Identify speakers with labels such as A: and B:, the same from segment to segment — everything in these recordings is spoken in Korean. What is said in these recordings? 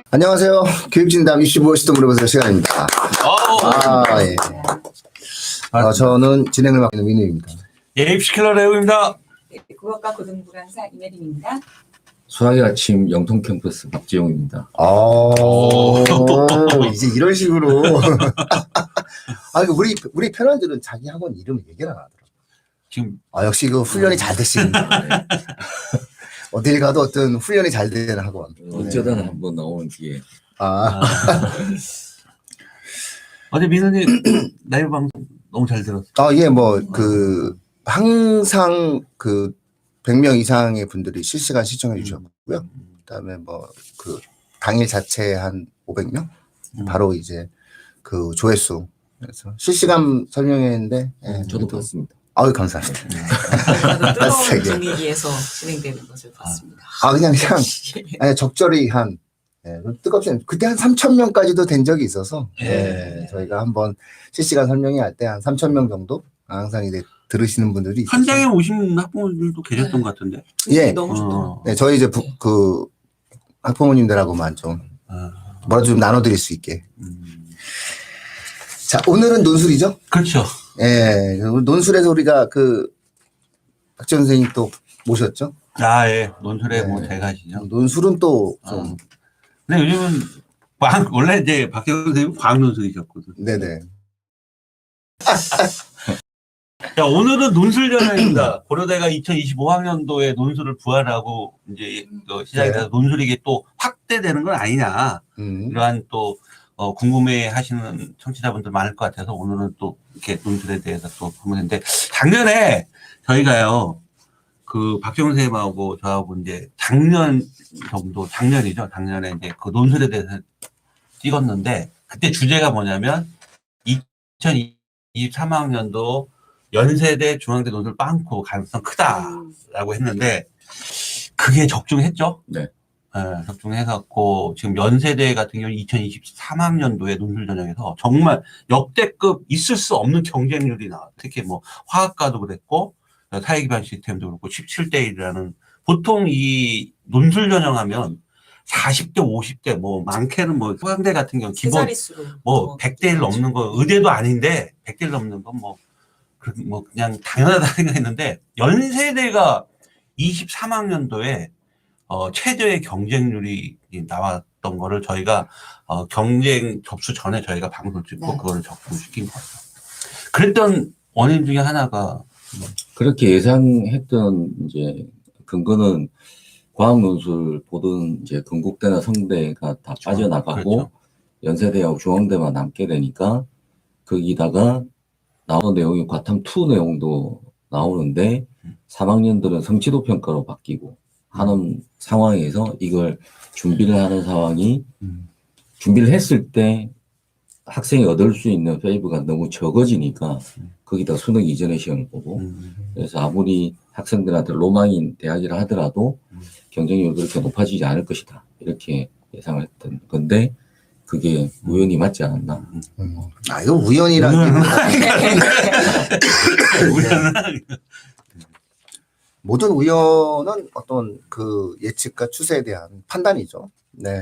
A: 안녕하세요. 교육진담 이슈 무엇이든 물어보세요 시간입니다. 예. 저는 진행을 맡고 있는 민우입니다.
B: 예, 입시킬러 레오입니다.
C: 네, 국어과 고등부 강사 이메림입니다.
D: 수학의 아침 영통 캠퍼스 박지용입니다.
A: 이제 이런 식으로. 우리 패널들은 자기 학원 이름을 얘기를 안 하더라고요.
B: 지금
A: 역시 그 훈련이 잘 되시는 어딜 가도 어떤 훈련이 잘 되는 학원.
D: 어쩌다 한번 나오는 기회.
B: 어제 민우님 라이브 방송 너무 잘 들었어요.
A: 예, 항상 100명 이상의 분들이 실시간 시청해 주셨고요. 그다음에 당일 자체 한 500명? 바로 이제 그 조회수. 그래서 실시간 설명했는데,
D: 저도 봤습니다.
A: 감사합니다.
C: 뜨거운 분위기에서 진행되는 것을 봤습니다.
A: 그냥 적절히 뜨겁지. 그때 한 3,000명까지도 된 적이 있어서, 저희가 한번 실시간 설명회 할 때 한 3,000명 정도 항상 이제 들으시는 분들이
B: 현장에 오신 학부모님들도 계셨던 것 같은데.
A: 예.
C: 너무 좋더라고요.
A: 네, 저희 이제 학부모님들하고만 좀 뭐라도 좀 나눠드릴 수 있게. 자, 오늘은 논술이죠?
B: 그렇죠.
A: 예, 논술에서 우리가 박지원 선생님 또 모셨죠?
B: 예. 논술의 대가시죠.
A: 논술은 또 좀.
B: 근데 요즘은 원래 이제 박재원 선생님은 과학 논술이셨거든.
A: 네네.
B: 자, 오늘은 논술전형입니다. 고려대가 2025학년도에 논술을 부활하고 이제 시작이 돼서 논술이 이게 또 확대되는 건 아니냐. 이러한 또 궁금해 하시는 청취자분들 많을 것 같아서 오늘은 또 이렇게 논술에 대해서 또 보는데, 작년에 저희가요, 박정훈 선생님하고 저하고 이제 작년이죠. 작년에 이제 그 논술에 대해서 찍었는데, 그때 주제가 뭐냐면 2023학년도 연세대 중앙대 논술 빵꾸 가능성 크다라고 했는데, 그게 적중했죠?
D: 네.
B: 적중해갖고 지금 연세대 같은 경우 2023학년도에 논술 전형에서 정말 역대급 있을 수 없는 경쟁률이 나와. 특히 화학과도 그랬고 사회기반 시스템도 그렇고 17대 1이라는, 보통 이 논술 전형하면 40대 50대 많게는 서강대 같은 경우 기본 100대 1 넘는 거, 의대도 아닌데 100대 1 넘는 건 그냥 당연하다 생각했는데, 연세대가 23학년도에 최저의 경쟁률이 나왔던 거를 저희가 경쟁 접수 전에 저희가 방송을 찍고 그거를 적중시킨 거죠. 그랬던 원인 중에 하나가
D: 그렇게 예상했던 이제 근거는 과학 논술 보던 이제 건국대나 성대가 다 빠져나가고,
B: 그렇죠.
D: 연세대하고 중앙대만 남게 되니까 거기다가 나오는 내용이 과탐2 내용도 나오는데 3학년들은 성취도 평가로 바뀌고 하는 상황에서 이걸 준비를 하는 상황이, 준비를 했을 때 학생이 얻을 수 있는 페이브가 너무 적어지니까 거기다 수능 이전의 시험을 보고, 그래서 아무리 학생들한테 로망인 대학이라 하더라도 경쟁률이 그렇게 높아지지 않을 것이다, 이렇게 예상을 했던 건데 그게 우연히 맞지 않았나.
A: 이거 우연이라는 모든 우연은 어떤 예측과 추세에 대한 판단이죠. 네.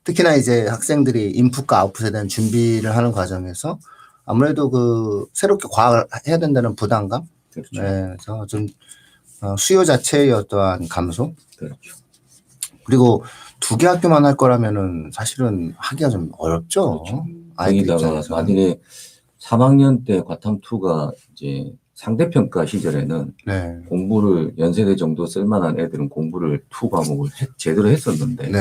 A: 특히나 이제 학생들이 인풋과 아웃풋에 대한 준비를 하는 과정에서 아무래도 새롭게 과학을 해야 된다는 부담감.
D: 그렇죠.
A: 네. 그래서 좀 수요 자체의 어떠한 감소.
D: 그렇죠.
A: 그리고 2개 학교만 할 거라면은 사실은 하기가 좀 어렵죠.
D: 그렇죠.
A: 아이들
D: 거기다가
A: 입장에서.
D: 만일에 3학년 때 과탐2가 이제 상대평가 시절에는 공부를 연세대 정도 쓸만한 애들은 공부를 2 과목을 제대로 했었는데,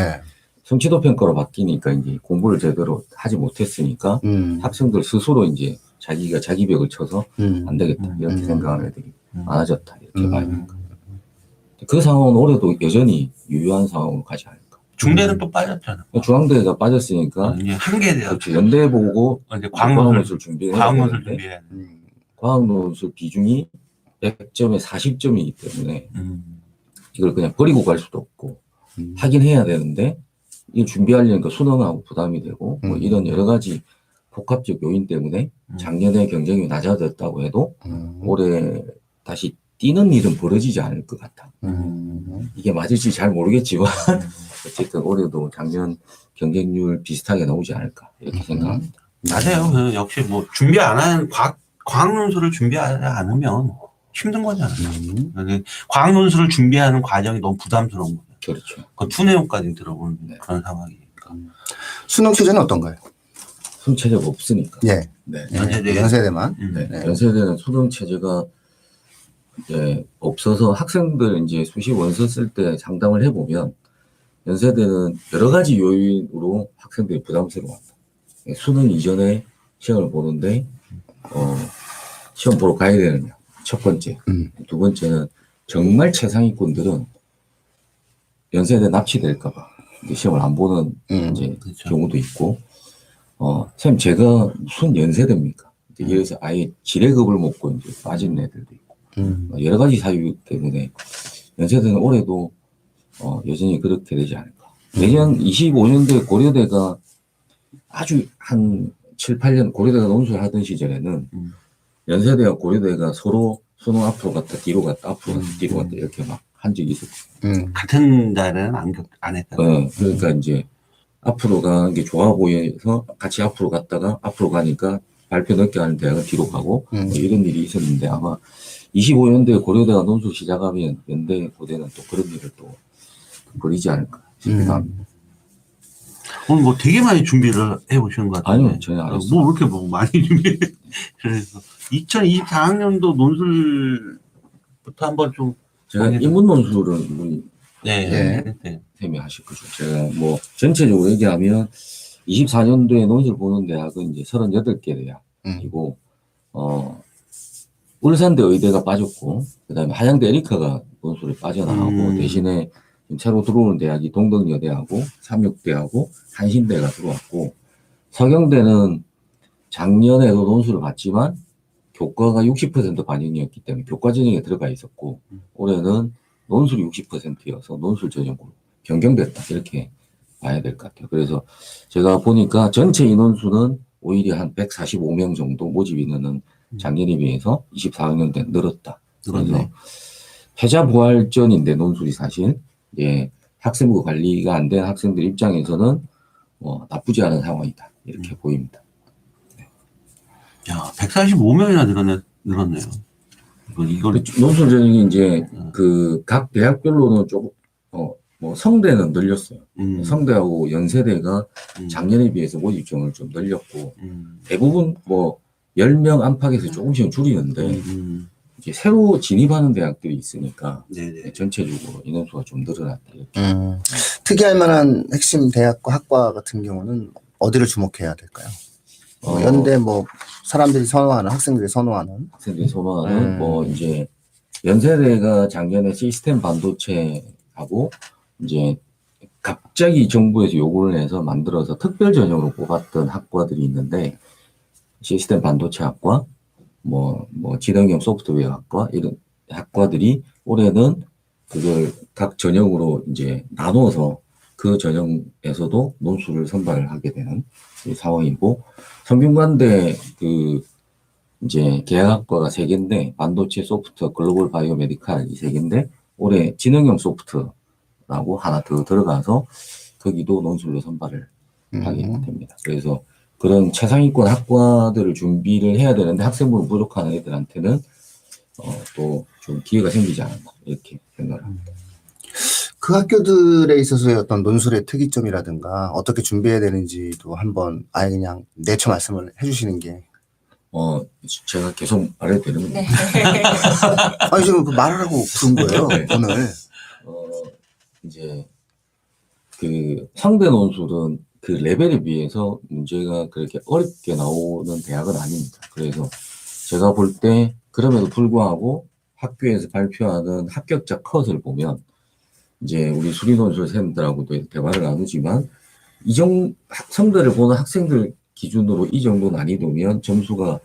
D: 성취도 평가로 바뀌니까 이제 공부를 제대로 하지 못했으니까 학생들 스스로 이제 자기가 자기 벽을 쳐서 안 되겠다, 이렇게 생각하는 애들이 많아졌다, 이렇게 봐야 됩니다. 그 상황은 올해도 여전히 유효한 상황으로 가지 않을까.
B: 중대는 또 빠졌잖아.
D: 중앙대가 빠졌으니까
B: 한계 대학
D: 그렇죠. 연대 보고 과학논술 준비해야 되는데, 과학논술 비중이 100점에 40점이기 때문에 이걸 그냥 버리고 갈 수도 없고 하긴 해야 되는데, 이걸 준비하려니까 수능하고 부담이 되고 이런 여러 가지 복합적 요인 때문에 작년에 경쟁이 낮아졌다고 해도 올해 다시 뛰는 일은 벌어지지 않을 것 같아. 이게 맞을지 잘 모르겠지만 어쨌든 올해도 작년 경쟁률 비슷하게 나오지 않을까 이렇게 생각합니다.
B: 맞아요. 그 역시 뭐 준비 안 한 과학 논술을 준비하지 않으면 힘든 거잖아요. 근데 과학 논술을 준비하는 과정이 너무 부담스러운 거예요.
D: 그렇죠.
B: 그 투 내용까지 들어보는
D: 네.
B: 그런 상황이니까.
A: 수능 체제는 어떤가요?
D: 수능 체제가 없으니까.
A: 예.
D: 네.
A: 연세대만.
D: 네.
A: 네.
D: 연세대는 수능 체제가 이제 없어서 학생들 이제 수시 원서 쓸 때 상담을 해보면 연세대는 여러 가지 요인으로 학생들이 부담스러워한다. 수능 이전에 시험을 보는데 시험 보러 가야 되느냐. 첫 번째. 두 번째는 정말 최상위권들은 연세대 납치될까봐 시험을 안 보는 이제
B: 그렇죠.
D: 경우도 있고, 선생님 제가 무슨 연세대입니까? 그래서 아예 지뢰급을 먹고 이제 빠진 애들도 있고, 여러 가지 사유 때문에 연세대는 올해도 여전히 그렇게 되지 않을까. 내년 25년도에 고려대가 아주 한 7, 8년 고려대가 논술을 하던 시절에는 연세대와 고려대가 서로 수능 앞으로 갔다 뒤로 갔다 앞으로 갔다 뒤로 갔다 이렇게 막 한 적이 있었고.
B: 같은 달에는 안 했다.
D: 네, 그러니까 이제 앞으로 가는 게 좋아 보여서 같이 앞으로 갔다가 앞으로 가니까 발표 늦게 하는 대학은 뒤로 가고 뭐 이런 일이 있었는데 아마 25년도에 고려대가 논술 시작하면 연대 고대는 또 그런 일을 또 벌이지 않을까 싶기도 합니다.
B: 오늘 뭐 되게 많이 준비를 해보시는 것 같아요.
D: 아니요, 전혀 안 했어요.
B: 뭐 이렇게 뭐 많이 준비. 그래서 2024학년도 논술부터 한번 좀.
D: 제가 인문 논술은
B: 네.
D: 쌤이 하실 거죠. 제가 뭐 전체적으로 얘기하면 24년도에 논술 보는 대학은 이제 38개 대학이고, 울산대 의대가 빠졌고, 그 다음에 한양대 에리카가 논술에 빠져나가고, 대신에 새로 들어오는 대학이 동덕여대하고, 삼육대하고, 한신대가 들어왔고, 서경대는 작년에도 논술을 봤지만, 교과가 60% 반영이었기 때문에 교과 전형에 들어가 있었고, 올해는 논술이 60%여서 논술 전형으로 변경됐다. 이렇게 봐야 될 것 같아요. 그래서 제가 보니까 전체 인원수는 오히려 한 145명 정도 모집 인원은 작년에 비해서 24학년 때 늘었다. 그래서 패자부활전인데 논술이 사실 학생부 관리가 안 된 학생들 입장에서는 나쁘지 않은 상황이다. 이렇게 보입니다.
B: 야, 145명이나 늘었네요. 이걸
D: 논술 전형이 이제 그 각 대학별로는 조금 뭐 성대는 늘렸어요. 성대하고 연세대가 작년에 비해서 모집정을 좀 늘렸고 대부분 뭐 10명 안팎에서 조금씩은 줄이는데 이제 새로 진입하는 대학들이 있으니까 전체적으로 인원수가 좀 늘어났다. 이렇게.
A: 특이할 만한 핵심 대학과 학과 같은 경우는 어디를 주목해야 될까요? 연대 뭐 사람들이 선호하는 학생들이 선호하는
D: 뭐 이제 연세대가 작년에 시스템 반도체하고 이제 갑자기 정부에서 요구를 해서 만들어서 특별 전형으로 뽑았던 학과들이 있는데 시스템 반도체학과 뭐 지능형 소프트웨어학과 이런 학과들이 올해는 그걸 각 전형으로 이제 나눠서 그 전형에서도 논술을 선발을 하게 되는 상황이고, 성균관대 이제 계약학과가 3개인데 반도체 소프트 글로벌 바이오 메디칼 이 3개인데 올해 지능형 소프트라고 하나 더 들어가서 거기도 논술로 선발을 하게 됩니다. 그래서 그런 최상위권 학과들을 준비를 해야 되는데 학생부는 부족한 애들한테는 또 좀 기회가 생기지 않았나 이렇게 생각을 합니다.
A: 그 학교들에 있어서의 어떤 논술의 특이점이라든가 어떻게 준비해야 되는지도 한번 아예 그냥 내쳐 말씀을 해주시는 게.
D: 제가 계속 말해도 되는 건가요?
C: 네.
A: 아니, 지금 말하라고 부른 거예요,
D: 네.
A: 오늘.
D: 이제 그 상대 논술은 그 레벨에 비해서 문제가 그렇게 어렵게 나오는 대학은 아닙니다. 그래서 제가 볼 때 그럼에도 불구하고 학교에서 발표하는 합격자 컷을 보면 이제 우리 수리논술 쌤들하고도 대화를 나누지만 성대를 보는 학생들 기준으로 이 정도 난이도면 점수가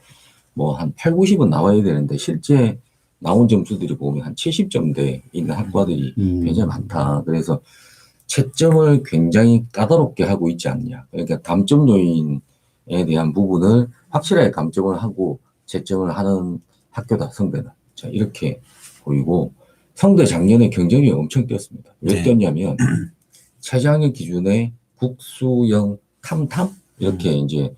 D: 뭐 한 8, 90은 나와야 되는데 실제 나온 점수들이 보면 한 70점대에 있는 학과들이 굉장히 많다. 그래서 채점을 굉장히 까다롭게 하고 있지 않냐. 그러니까 감점 요인에 대한 부분을 확실하게 감점을 하고 채점을 하는 학교다, 성대는. 자, 이렇게 보이고, 성대 작년에 경쟁이 엄청 뛰었습니다. 왜
B: 네.
D: 뛰었냐면 최저학력 기준에 국수형 탐탐 이렇게 이제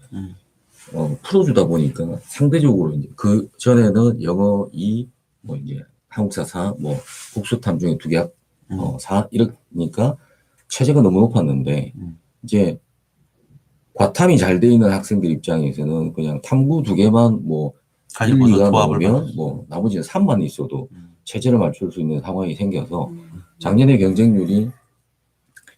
D: 풀어주다 보니까 상대적으로 이제 그 전에는 영어 2, 뭐 이제 한국사 4, 뭐 국수탐 중에 2개 4 이러니까 최저가 너무 높았는데 이제 과탐이 잘 돼 있는 학생들 입장에서는 그냥 탐구 2개만 뭐 1,
B: 가지고서
D: 2가
B: 조합을
D: 나오면 뭐 나머지는 3만 있어도 체제를 맞출 수 있는 상황이 생겨서 작년에 경쟁률이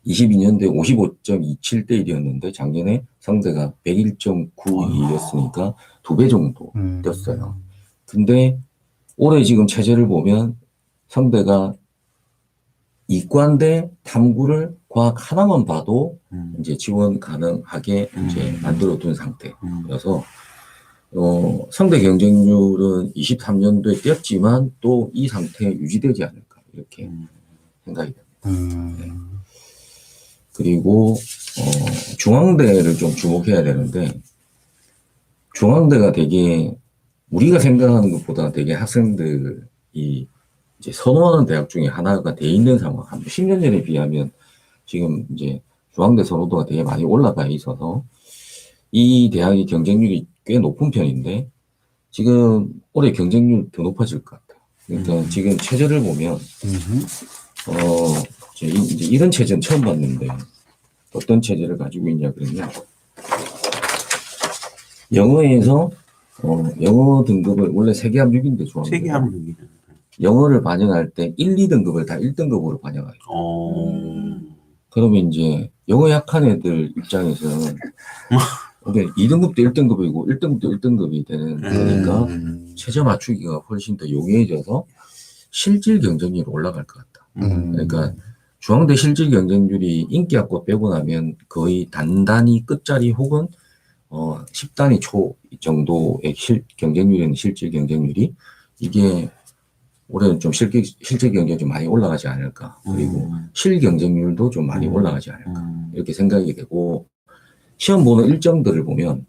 D: 22년도에 55.27대 1이었는데 작년에 성대가 101.92였으니까 2배 정도 뛰었어요. 근데 올해 지금 체제를 보면 성대가 이과인데 탐구를 과학 하나만 봐도 이제 지원 가능하게 이제 만들어둔 상태여서 성대 경쟁률은 23년도에 뛰었지만 또 이 상태에 유지되지 않을까 이렇게 생각이 됩니다. 네. 그리고 중앙대를 좀 주목해야 되는데 중앙대가 되게 우리가 생각하는 것보다 되게 학생들이 이제 선호하는 대학 중에 하나가 돼 있는 상황. 한 10년 전에 비하면 지금 이제 중앙대 선호도가 되게 많이 올라가 있어서 이 대학의 경쟁률이 꽤 높은 편인데 지금 올해 경쟁률 더 높아질 것 같아요. 그러니까 지금 체제를 보면 이제 이런 체제는 처음 봤는데 어떤 체제를 가지고 있냐 그러면 영어에서 영어 등급을 원래 세계합 6인데 중앙대
B: 세계합 6이죠.
D: 영어를 반영할 때 1, 2등급을 다 1등급으로 반영하죠. 그러면 이제 영어 약한 애들 입장에서는 이게 2등급도 1등급이고 1등급도 1등급이 되는 거니까 최저 맞추기가 훨씬 더 용이해져서 실질 경쟁률이 올라갈 것 같다. 그러니까 중앙대 실질 경쟁률이 인기학과 빼고 나면 거의 단단히 끝자리 혹은 10단위 초 정도의 경쟁률이는 실질 경쟁률이 이게 올해는 좀 실질 경쟁이 좀 많이 올라가지 않을까. 그리고 실 경쟁률도 좀 많이 올라가지 않을까. 이렇게 생각이 되고 시험 보는 일정들을 보면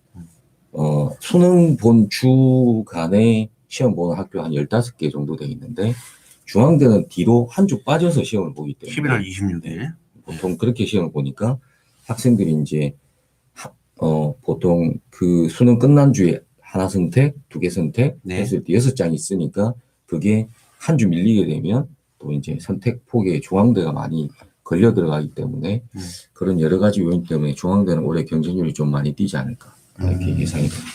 D: 수능 본 주간에 시험 보는 학교 한 15개 정도 돼 있는데 중앙대는 뒤로 한 주 빠져서 시험을 보기 때문에
B: 11월 26일
D: 보통 그렇게 시험을 보니까 학생들이 이제 보통 그 수능 끝난 주에 하나 선택, 2개 선택 했을 때 6장 있으니까 그게 한 주 밀리게 되면 또 이제 선택 폭에 중앙대가 많이 걸려 들어가기 때문에 그런 여러 가지 요인 때문에 중앙대는 올해 경쟁률이 좀 많이 뛰지 않을까 이렇게 예상이 됩니다.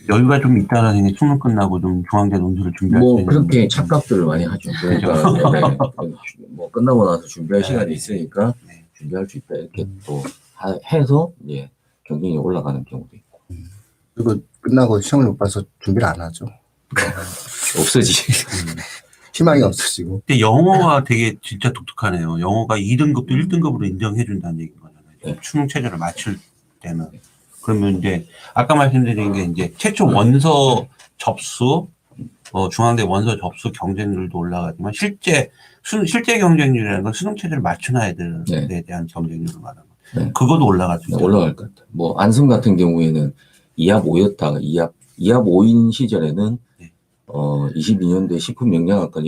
B: 여유가 좀 있다는 게 수능 끝나고 좀 중앙대 논술을 준비할 수
D: 뭐
B: 있는
D: 그렇게 착각들을 많이 하죠. 그러니까 뭐 끝나고 나서 준비할 시간이 있으니까 준비할 수 있다 이렇게 또 해서 이제 경쟁이 올라가는 경우도 있고.
A: 그리고 끝나고 시험을 못 봐서 준비를 안 하죠.
D: 없어지.
A: 희망이 없어지고.
B: 근데 영어가 되게 진짜 독특하네요. 영어가 2등급도 1등급으로 인정해준다는 얘기인 거잖아요. 수능 체제를 맞출 때는. 그러면 이제 아까 말씀드린 게 이제 최초 원서 접수, 중앙대 원서 접수 경쟁률도 올라가지만 실제 경쟁률이라는 건 수능 체제를 맞춘 아이들에 대한 경쟁률을 말하는 거예요. 그것도 올라갈 수 있어요.
D: 올라갈 것 같아요. 뭐 안성 같은 경우에는 2합 5였다가 2합 5인 시절에는 22년도에 식품영양학과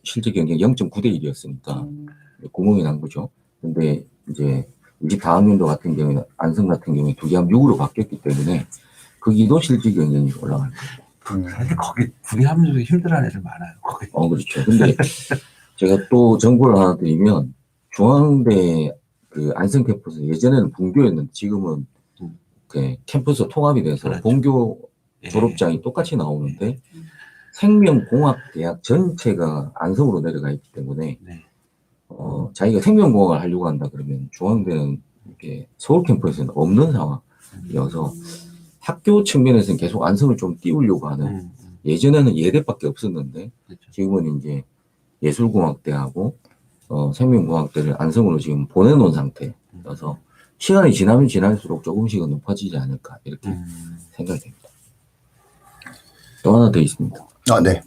D: 실제 경쟁 0.9대 1이었으니까 구멍이 난 거죠. 근데 이제 24학년도 같은 경우에 안성 같은 경우에 2합 6으로 바뀌었기 때문에 거기도 실질 경쟁이 올라갈 거예요.
B: 사실 거기 둘이 하면서 힘들어하는 애들 많아요. 거기.
D: 그렇죠. 근데 제가 또 정보를 하나 드리면 중앙대 그 안성 캠퍼스 예전에는 분교였는데 지금은 그 캠퍼스 통합이 돼서
B: 그렇죠.
D: 본교 졸업장이 똑같이 나오는데 생명공학대학 전체가 안성으로 내려가 있기 때문에 자기가 생명공학을 하려고 한다 그러면 중앙대는 이렇게 서울 캠퍼스에는 없는 상황이어서 학교 측면에서는 계속 안성을 좀 띄우려고 하는 예전에는 예대밖에 없었는데 지금은 이제 예술공학대하고 생명공학대를 안성으로 지금 보내놓은 상태여서 시간이 지나면 지날수록 조금씩은 높아지지 않을까 이렇게 생각이 됩니다. 또 하나 더 있습니다.
A: 네.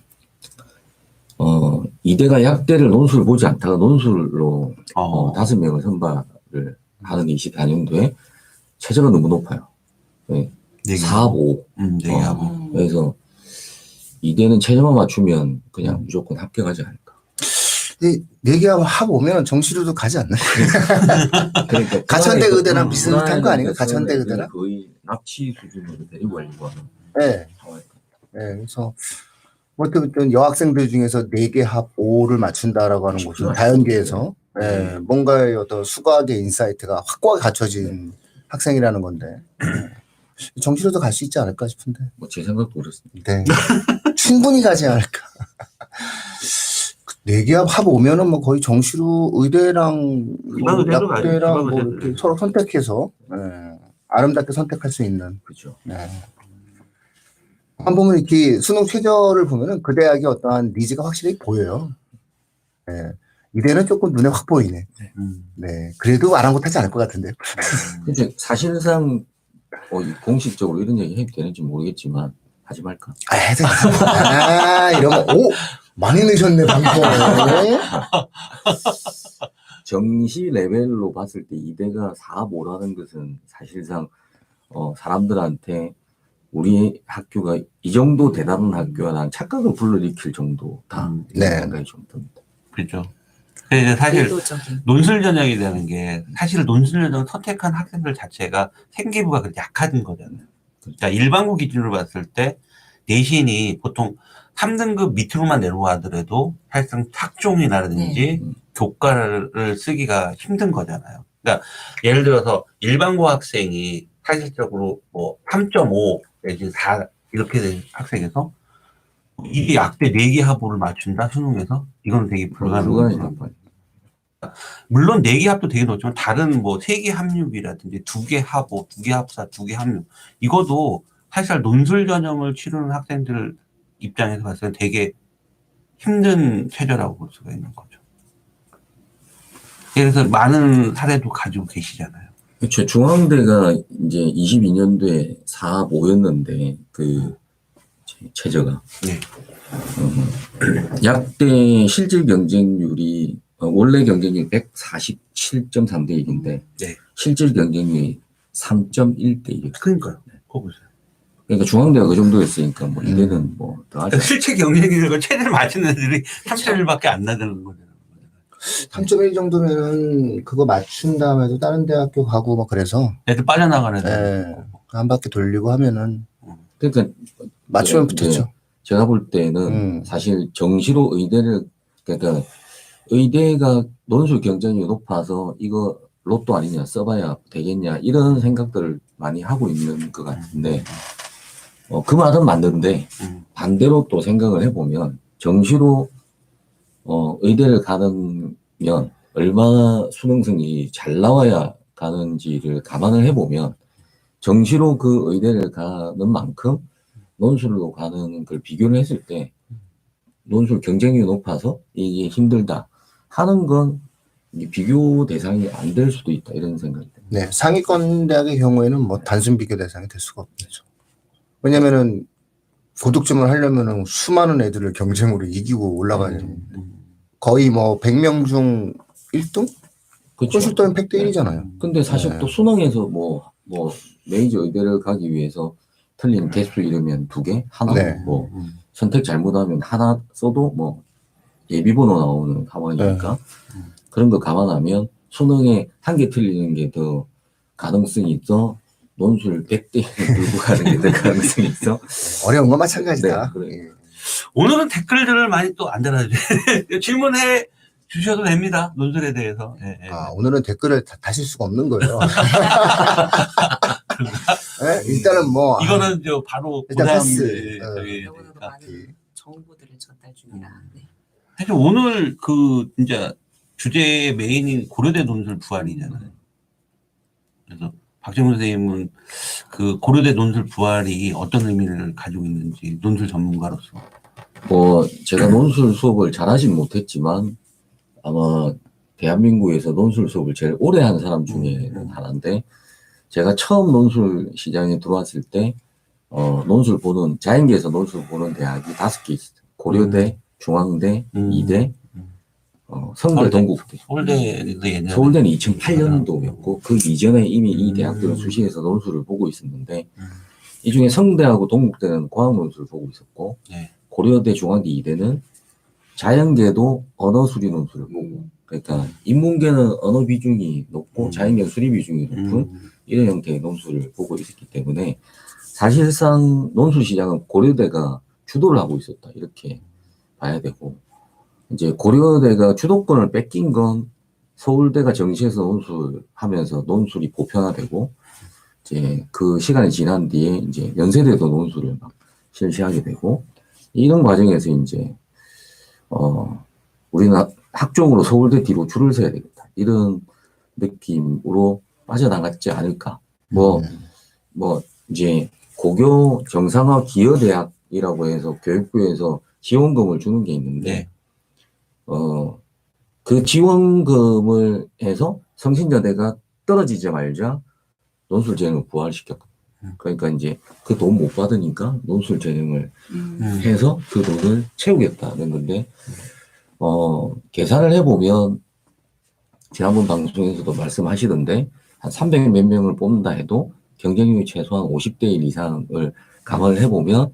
D: 이대가 약대를 논술을 보지 않다가 논술로 5명을 선발을 하는 24년도에 최저가 너무 높아요. 네. 4, 5.
B: 얘기하고.
D: 그래서 이대는 최저만 맞추면 그냥 무조건 합격하지 않을까.
A: 근데 내기하고 오면 정시로도 가지 않나요?
D: 그러니까
A: 가천대
D: 그
A: 의대랑 비슷한 거 아닌가요?
D: 처음에
A: 가천대 의대랑?
D: 거의 납치 수준으로 데리고 가려고 하는
A: 네.
D: 상황이니까.
A: 네. 그래서 어쨌든 여학생들 중에서 4개 합 5를 맞춘다라고 하는
D: 쉽지
A: 것은
D: 않죠.
A: 자연계에서 뭔가의 어떤 수학의 인사이트가 확고하게 갖춰진 학생이라는 건데 정시로도 갈 수 있지 않을까 싶은데.
D: 뭐 제 생각도 그렇습니다.
A: 네. 충분히 가지 않을까. 4개 합 오면은 뭐 거의 정시로 의대랑
B: 지방의대로 가죠.
A: 약대랑 뭐
B: 지방의대로
A: 이렇게
B: 가죠.
A: 서로 선택해서 아름답게 선택할 수 있는.
D: 그렇죠.
A: 네. 한 보면 이렇게 수능 최저를 보면은 그 대학의 어떠한 니즈가 확실히 보여요. 네. 이대는 조금 눈에 확 보이네. 네. 그래도 아랑곳하지 않을 것 같은데.
D: 근데 사실상 공식적으로 이런 얘기 해도 되는지 모르겠지만 하지 말까?
A: 아, 해도 이러면 많이 넣으셨네 방송.
D: 정시 레벨로 봤을 때 이대가 4, 5라는 것은 사실상 사람들한테 우리 학교가 이 정도 대단한 학교라는 착각을 불러일으킬 정도다. 이런
A: 네.
D: 생각이 좀 듭니다.
B: 그렇죠. 근데 사실
C: 의도적인.
B: 논술 전형이라는 게 사실 논술 전형을 선택한 학생들 자체가 생기부가 그렇게 약한 거잖아요. 그러니까 일반고 기준으로 봤을 때 내신이 보통 3등급 밑으로만 내려가더라도 사실상 학종이라든지 교과를 쓰기가 힘든 거잖아요. 그러니까 예를 들어서 일반고 학생이 사실적으로 뭐 3.5 내지 4 이렇게 된 학생에서 이게 약대 4개 합오를 맞춘다 수능에서 이거는 되게 불가능한 거예요. 물론 4개 합도 되게 높지만 다른 뭐 3개 합육이라든지 2개 합오, 2개 합사, 2개 합육 이것도 사실 논술 전형을 치르는 학생들 입장에서 봤을 때 되게 힘든 체제라고 볼 수가 있는 거죠. 그래서 많은 사례도 가지고 계시잖아요.
D: 그렇죠. 중앙대가 이제 22년도에 4, 5였는데 그 최저가
B: 네.
D: 약대 실질 경쟁률이 원래 경쟁률이 147.3대 1인데
B: 네.
D: 실질 경쟁률이 3.1대 1이에요.
B: 그러니까요. 그거 보세요.
D: 그러니까 중앙대가 그 정도였으니까 뭐 이대는 뭐 더 하죠.
B: 실제 경쟁률과 최대를 맞추는 애들이 3.1밖에 안 나다는 거잖아요.
A: 3.1 정도면은 그거 맞춘 다음에도 다른 대학교 가고 뭐 그래서
B: 애들 빠져나가는 애들.
A: 한 바퀴 돌리고 하면은
D: 그러니까
A: 맞추면
D: 이제
A: 붙었죠.
D: 제가 볼 때는 사실 정시로 의대를 그러니까 의대가 논술 경쟁이 높아서 이거 로또 아니냐 써봐야 되겠냐 이런 생각들을 많이 하고 있는 것 같은데 그 말은 맞는데 반대로 또 생각을 해보면 정시로 의대를 가면 얼마나 수능생이 잘 나와야 가는지를 감안을 해보면 정시로 그 의대를 가는 만큼 논술로 가는 걸 비교를 했을 때 논술 경쟁률이 높아서 이게 힘들다 하는 건 비교 대상이 안 될 수도 있다 이런 생각이 듭니다.
A: 네, 상위권 대학의 경우에는 뭐 단순 비교 대상이 될 수가 없겠죠. 왜냐면은 고득점을 하려면은 수많은 애들을 경쟁으로 이기고 올라가야 되는데 거의 뭐 100명 중 1등?
D: 그렇죠.
A: 그것이 또는 100대 1이잖아요.
D: 근데 사실 또 수능에서 뭐 메이저 의대를 가기 위해서 틀린 개수 이르면 2개, 하나, 뭐 선택 잘못하면 하나 써도 뭐 예비번호 나오는 상황이니까 그런 거 감안하면 수능에 1개 틀리는 게 더 가능성이 있어. 논술 100대 들고 가는 게 더 가능성이 있어.
A: 어려운 건 마찬가지다.
D: 네, 그래.
B: 오늘은 댓글들을 많이 또 안 달아주세요. 질문해 주셔도 됩니다. 논술에 대해서.
A: 오늘은 댓글을 다실 수가 없는 거예요. 네? 일단은 뭐
B: 이거는 저 바로
A: 일단
B: 고다음
A: 패스.
C: 너무나도 많은 정보들을 전달 중이라. 네.
B: 사실 오늘 그 진짜 주제의 메인인 고려대 논술 부활이잖아요. 그래서 박정훈 선생님은 그 고려대 논술 부활이 어떤 의미를 가지고 있는지 논술 전문가로서.
D: 제가 논술 수업을 잘하진 못했지만 아마 대한민국에서 논술 수업을 제일 오래 한 사람 중에는 하나인데 제가 처음 논술 시장에 들어왔을 때 논술 보는 자연계에서 논술 보는 대학이 5개 있어요. 고려대, 중앙대, 이대, 성대, 동국대.
B: 서울대도 옛날에.
D: 서울대는 2008년도였고 그 이전에 이미 이 대학들은 수시에서 논술을 보고 있었는데 이 중에 성대하고 동국대는 과학 논술을 보고 있었고 고려대 중앙대 이대는 자연계도 언어 수리 논술을 보고 그러니까 인문계는 언어 비중이 높고 자연계는 수리 비중이 높은 이런 형태의 논술을 보고 있었기 때문에 사실상 논술 시장은 고려대가 주도를 하고 있었다 이렇게 봐야 되고 이제 고려대가 주도권을 뺏긴 건 서울대가 정시에서 논술하면서 논술이 보편화되고 이제 그 시간이 지난 뒤에 이제 연세대도 논술을 막 실시하게 되고 이런 과정에서 이제 우리는 학종으로 서울대 뒤로 줄을 서야 되겠다 이런 느낌으로 빠져나갔지 않을까 뭐 이제 고교 정상화 기여대학이라고 해서 교육부에서 지원금을 주는 게 있는데 그 지원금을 해서 성신여대가 떨어지지 말자 논술 재능을 부활시켰거든요. 그러니까 이제 그 돈 못 받으니까 논술 재능을 해서 그 돈을 채우겠다는 건데 계산을 해보면 지난번 방송에서도 말씀하시던데 한 300 몇 명을 뽑는다 해도 경쟁률이 최소한 50대 1 이상을 감안을 해보면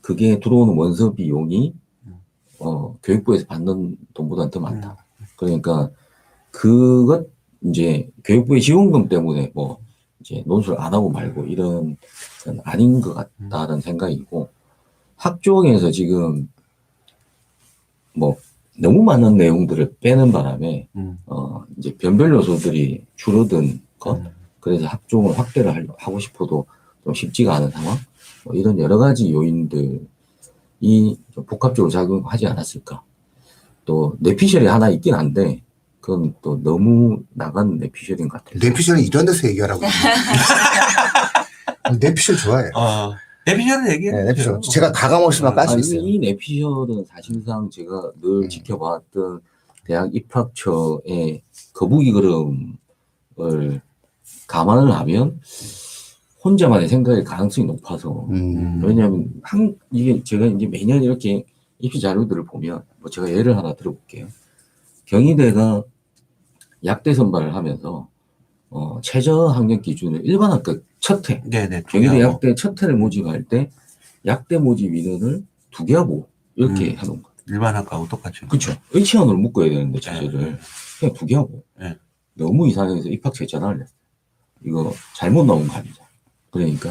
D: 그게 들어오는 원서 비용이 교육부에서 받는 돈보다는 더 많다. 그러니까 그것 이제 교육부의 지원금 때문에 뭐 이제 논술 안 하고 말고 이런 건 아닌 것 같다는 생각이고 학종에서 지금 뭐 너무 많은 내용들을 빼는 바람에 이제 변별 요소들이 줄어든 것 그래서 학종을 확대를 하고 싶어도 좀 쉽지가 않은 상황 뭐 이런 여러 가지 요인들이 좀 복합적으로 작용하지 않았을까. 또 뇌피셜이 하나 있긴 한데 그건 또 너무 나간 뇌피셜인 것 같아요.
A: 뇌피셜은 이런 데서 얘기하라고. 뇌피셜 좋아해요.
B: 뇌피셜을 얘기해.
A: 네, 뇌피셜. 제가 가감없이만 깔 수 있어요.
D: 이 뇌피셜은 사실상 제가 늘 지켜봤던 대학 입학처의 거북이 걸음을 감안을 하면 혼자만의 생각일 가능성이 높아서 왜냐하면 이게 제가 이제 매년 이렇게 입시 자료들을 보면 뭐 제가 예를 하나 들어볼게요. 경희대가 약대 선발을 하면서 최저 학력 기준을 일반 학급 첫 해, 경희대 약대 첫 해를 모집할 때 약대 모집 인원을 2개 하고 이렇게 해놓은 거예요.
B: 일반 학과하고 똑같이.
D: 그렇죠. 의치원으로 묶어야 되는데 자료를 그냥 2개 하고 너무 이상해서 입학처에 전화를 했어요. 이거 잘못 나온 거 아니죠. 그러니까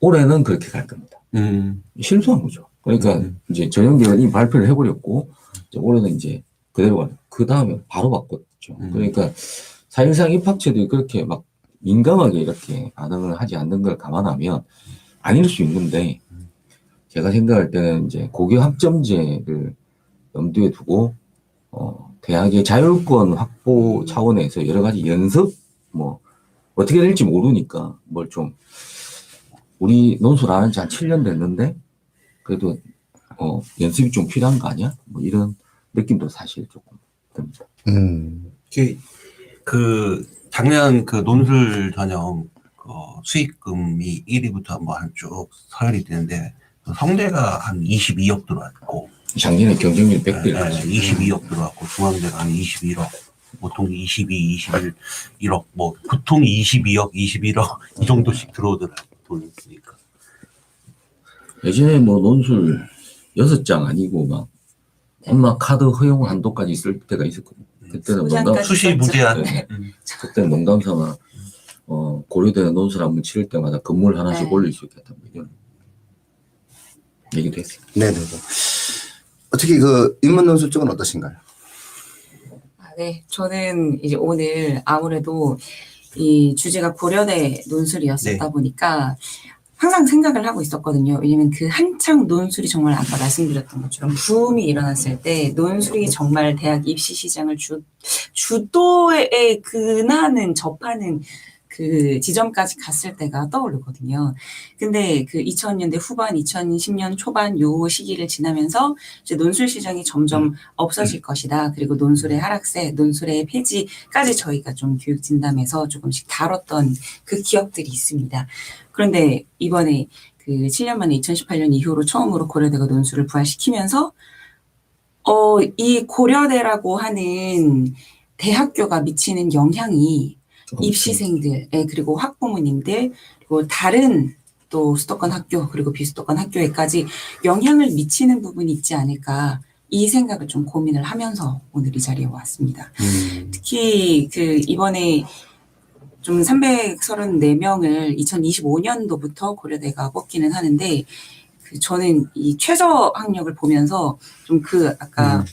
D: 올해는 그렇게 갈 겁니다. 실수한 거죠. 그러니까 이제 전형계는 이미 발표를 해버렸고 이제 올해는 이제 그대로 가요. 그 다음에 바로 바꿨죠. 그러니까 사실상 입학처들이 그렇게 막 민감하게 이렇게 반응을 하지 않는 걸 감안하면 아닐 수 있는데 제가 생각할 때는 이제 고교 학점제를 염두에 두고 대학의 자율권 확보 차원에서 여러 가지 연습 뭐 어떻게 될지 모르니까 뭘 좀 우리 논술 안 한 지 한 7년 됐는데 그래도 연습이 좀 필요한 거 아니야? 뭐 이런 느낌도 사실 조금 듭니다.
B: 그 작년 그 논술 전형 수익금이 1위부터 뭐 한 쭉 서열이 되는데 성대가 한 22억 들어왔고
D: 작년에 경쟁률 100대
B: 22억 들어왔고 중앙대가 한 21억 보통 22, 21억 뭐 보통 22억, 21억 이 정도씩 들어오더라고요. 돈이 있으니까.
D: 예전에 뭐 논술 6장 아니고 막 엄마 카드 허용 한도까지 있을 때가 있었거든요. 그때는 농담
B: 수시 무제한.
D: 그때는 농담 삼아 고려대 논술 한번 치를 때마다 건물 하나씩 올릴 수 있겠다 뭐 이런 얘기도 했어요.
A: 네네네. 어떻게 그 인문 논술 쪽은 어떠신가요?
C: 네, 저는 이제 오늘 아무래도 이 주제가 고려대 논술이었었다 보니까 항상 생각을 하고 있었거든요. 왜냐면 그 한창 논술이 정말 아까 말씀드렸던 것처럼 붐이 일어났을 때 논술이 정말 대학 입시 시장을 주도의 근하는 접하는 그 지점까지 갔을 때가 떠오르거든요. 근데 그 2000년대 후반, 2010년 초반 요 시기를 지나면서 이제 논술 시장이 점점 없어질 것이다. 그리고 논술의 하락세, 논술의 폐지까지 저희가 좀 교육 진담에서 조금씩 다뤘던 그 기억들이 있습니다. 그런데 이번에 그 7년 만에 2018년 이후로 처음으로 고려대가 논술을 부활시키면서 이 고려대라고 하는 대학교가 미치는 영향이 입시생들, 그리고 학부모님들, 그리고 다른 또 수도권 학교 그리고 비수도권 학교에까지 영향을 미치는 부분이 있지 않을까 이 생각을 좀 고민을 하면서 오늘 이 자리에 왔습니다. 특히 그 이번에 좀 334명을 2025년도부터 고려대가 뽑기는 하는데 그 저는 이 최저 학력을 보면서 좀 그 아까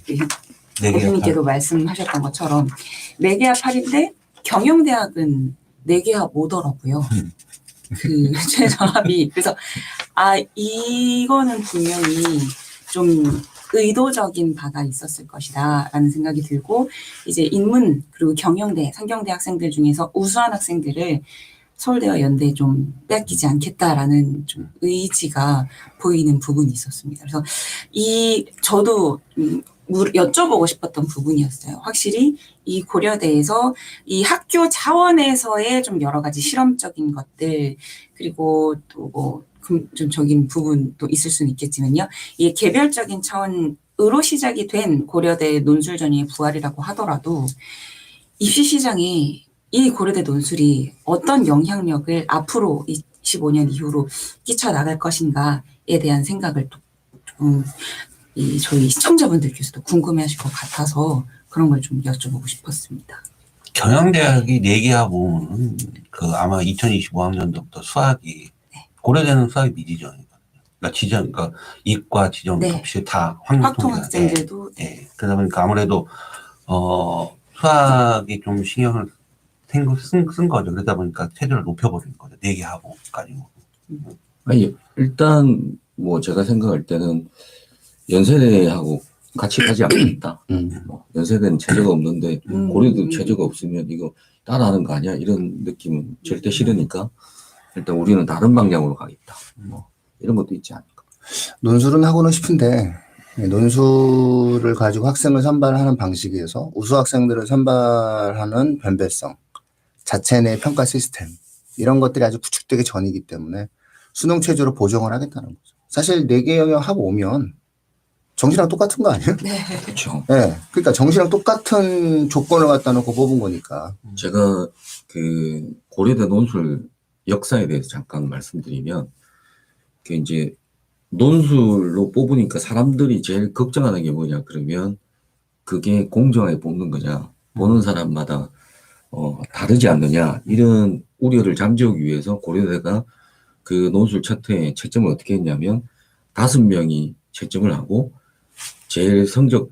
C: 대표님께도 말씀하셨던 것처럼 4개와 8인데 경영대학은 4개와 오더라고요. 그 최저합이. 그래서 이거는 분명히 좀 의도적인 바가 있었을 것이다 라는 생각이 들고 이제 인문 그리고 경영대, 상경대 학생들 중에서 우수한 학생들을 서울대와 연대에 좀 뺏기지 않겠다라는 좀 의지가 보이는 부분이 있었습니다. 그래서 저도 여쭤보고 싶었던 부분이었어요. 확실히 이 고려대에서 이 학교 차원에서의 좀 여러 가지 실험적인 것들 그리고 또 뭐 금전적인 부분도 있을 수는 있겠지만요. 이 개별적인 차원으로 시작이 된 고려대 논술 전형의 부활이라고 하더라도 입시 시장에 이 고려대 논술이 어떤 영향력을 앞으로 25년 이후로 끼쳐나갈 것인가에 대한 생각을 좀 저희 시청자분들께서도 궁금해하실 것 같아서 그런 걸 좀 여쭤보고 싶었습니다.
B: 경영대학이 4개와 보면 아마 2025학년도부터 수학이 고려대는 수학이 미지정이거든요. 그러니까 이과, 지정
C: 네.
B: 없이 다
C: 확통 학생들도
B: 네. 그러다 보니까 아무래도 수학이 좀 신경을 쓴 거죠. 그러다 보니까 체제를 높여버린 거죠. 4개 하고까지.
D: 아니, 일단, 뭐, 제가 생각할 때는 연세대하고 같이 가지 않겠다. 뭐, 연세대는 체제가 없는데, 고려도 체제가 없으면 이거 따라하는 거 아니야? 이런 느낌은 절대 싫으니까, 일단 우리는 다른 방향으로 가겠다. 뭐, 이런 것도 있지 않을까.
A: 논술은 하고는 싶은데, 논술을 가지고 학생을 선발하는 방식에서 우수 학생들을 선발하는 변별성, 자체 내 평가 시스템, 이런 것들이 아주 구축되기 전이기 때문에 수능 체제로 보정을 하겠다는 거죠. 사실 4개 영역하고 오면 정시랑 똑같은 거 아니에요?
C: 네.
D: 그렇죠.
A: 네. 그러니까 정시랑 똑같은 조건을 갖다 놓고 뽑은 거니까.
D: 제가 고려대 논술 역사에 대해서 잠깐 말씀드리면, 이제 논술로 뽑으니까 사람들이 제일 걱정하는 게 뭐냐, 그러면 그게 공정하게 뽑는 거냐, 보는 사람마다 다르지 않느냐, 이런 우려를 잠재우기 위해서 고려대가 그 논술 첫 해에 채점을 어떻게 했냐면 5명이 채점을 하고 제일 성적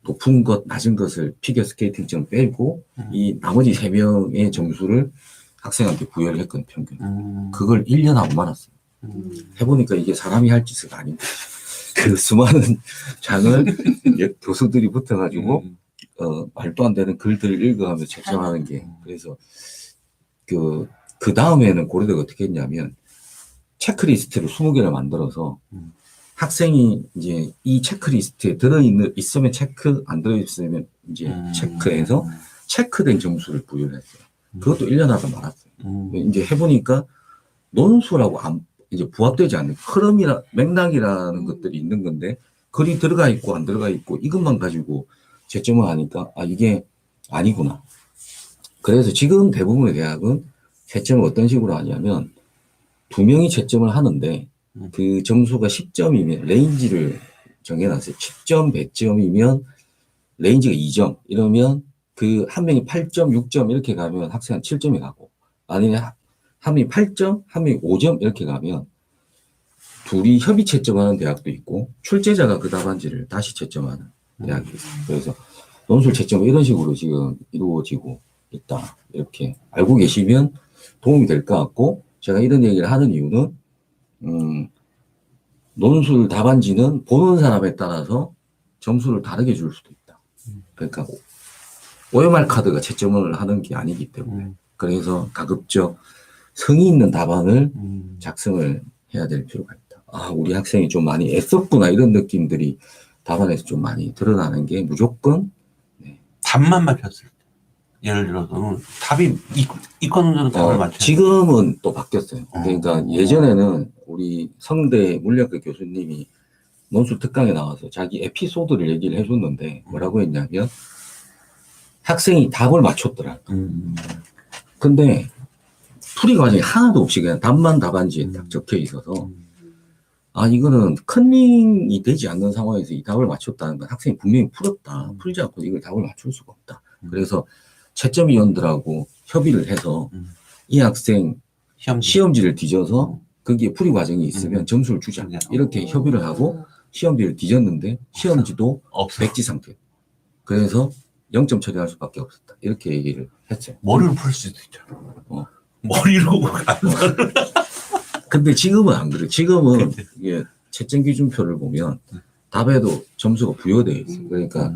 D: 높은 것, 낮은 것을 피겨스케이팅처럼 빼고 이 나머지 3명의 점수를 학생한테 부여를 했거든요, 평균. 그걸 1년 하고 말았어요. 해보니까 이게 사람이 할 짓은 아닌 거죠. 그 수많은 장을 교수들이 붙어가지고 말도 안 되는 글들을 읽어가면서 채점하는 게. 그래서 그 다음에는 고려대가 어떻게 했냐면 체크리스트를 20개를 만들어서 학생이 이제 이 체크리스트에 있으면 체크, 안 들어있으면 이제 체크해서 체크된 점수를 부여를 했어요. 그것도 1년 하다 말았어요. 이제 해보니까 논술하고 이제 부합되지 않는 맥락이라는 것들이 있는 건데 글이 들어가 있고 안 들어가 있고 이것만 가지고 채점을 하니까 이게 아니구나. 그래서 지금 대부분의 대학은 채점을 어떤 식으로 하냐면 2명이 채점을 하는데 그 점수가 10점이면 레인지를 정해놨어요. 10점, 100점이면 레인지가 2점 이러면 그 한 명이 8점, 6점 이렇게 가면 학생은 7점이 가고 아니면 한 명이 8점, 한 명이 5점 이렇게 가면 둘이 협의 채점하는 대학도 있고 출제자가 그 답안지를 다시 채점하는 대학이 있어요. 그래서 논술 채점 이런 식으로 지금 이루어지고 있다. 이렇게 알고 계시면 도움이 될 것 같고 제가 이런 얘기를 하는 이유는 논술 답안지는 보는 사람에 따라서 점수를 다르게 줄 수도 있다. 그러니까 OMR 카드가 채점을 하는 게 아니기 때문에 그래서 가급적 성의 있는 답안을 작성을 해야 될 필요가 있다. 우리 학생이 좀 많이 애썼구나 이런 느낌들이 답안에서 좀 많이 드러나는 게 무조건
B: 답만 맞췄을 때 예를 들어서 답이 이과는 답을 맞춰요.
D: 지금은 또 바뀌었어요. 그러니까 예전에는 우리 성대 물리학과 교수님이 논술 특강에 나와서 자기 에피소드를 얘기를 해줬는데 뭐라고 했냐면 학생이 답을 맞췄더라. 근데 풀이 과정이 하나도 없이 그냥 답만 답안지에 딱 적혀 있어서 아 이거는 컨닝이 되지 않는 상황에서 이 답을 맞췄다는 건 학생이 분명히 풀었다. 풀지 않고 이걸 답을 맞출 수가 없다. 그래서 채점위원들하고 협의를 해서 이 학생 시험지를 뒤져서 거기에 풀이 과정이 있으면 점수를 주자. 이렇게 협의를 하고 시험지를 뒤졌는데 시험지도
B: 없어.
D: 백지 상태. 그래서 0점 처리할 수밖에 없었다. 이렇게 얘기를 했죠.
B: 머리로 풀 수도 있잖아.
D: 어.
B: 머리로
D: 근데 지금은 안 그래. 지금은 이게 채점 기준표를 보면 답에도 점수가 부여되어 있어. 그러니까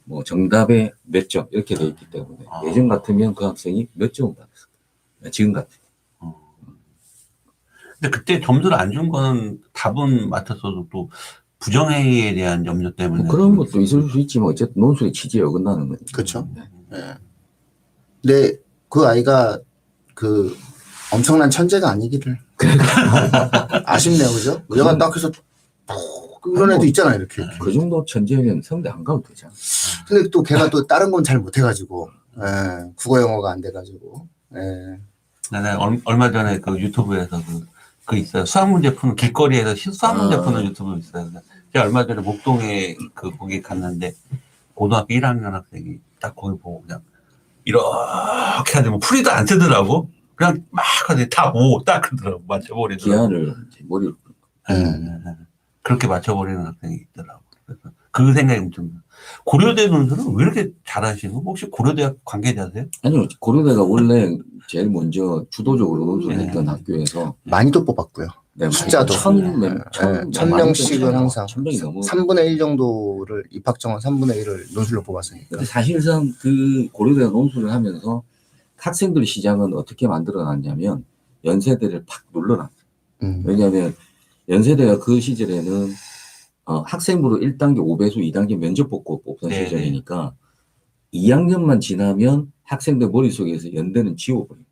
D: 뭐 정답에 몇 점 이렇게 돼 있기 때문에 예전 같으면 그 학생이 몇 점을 받았을 거야. 지금 같으면.
B: 근데 그때 점수를 안 준 거는 답은 맞췄어도 또 부정행위에 대한 염려 때문에.
D: 뭐 그런 것도 있을 수 있지만 어쨌든 논술의 취지에 어긋나는 거니까.
A: 그렇죠. 네. 근데 그 아이가 그 엄청난 천재가 아니기를. 아쉽네요, 그죠? 얘가 딱 해서 그런 애도 있잖아요, 이렇게.
D: 그 정도 천재면 성대 안 가도 되잖아.
A: 근데 또 걔가 또 다른 건 잘 못해가지고, 국어 영어가 안 돼가지고.
B: 나는 얼마 전에 그 유튜브에서 그 있어요. 수학 문제 푸는 길거리에서 수학 문제 푸는 유튜브 있어요. 제가 얼마 전에 목동에 거기 갔는데 고등학교 1학년 학생이 딱 거기 보고 그냥 이렇게 하지 뭐 풀이도 안 쓰더라고. 그냥 막 하더니 다 오 딱 그러더라고. 맞춰버리더라고.
D: 기한을 머리로.
B: 그렇게 맞춰버리는 학생이 있더라고. 그래서 그 생각이 좀 고려대 논술은 왜 이렇게 잘하시는 거? 혹시 고려대학 관계자세요?
D: 아니요, 고려대가 원래 제일 먼저 주도적으로 논술을 했던 학교에서
A: 많이도 뽑았고요.
D: 네,
A: 숫자도.
D: 천
A: 명씩은 항상
D: 1000명이 넘어.
A: 3분의 1 정도를 입학 정원 3분의 1을 논술로 뽑았으니까.
D: 근데 사실상 그 고려대가 논술을 하면서 학생들 시장은 어떻게 만들어놨냐면 연세대를 팍 눌러놨어요. 왜냐하면 연세대가 그 시절에는 학생부로 1단계 5배수, 2단계 면접 뽑고 뽑던
B: 네.
D: 시절이니까 2학년만 지나면 학생들 머릿속에서 연대는 지워버려요.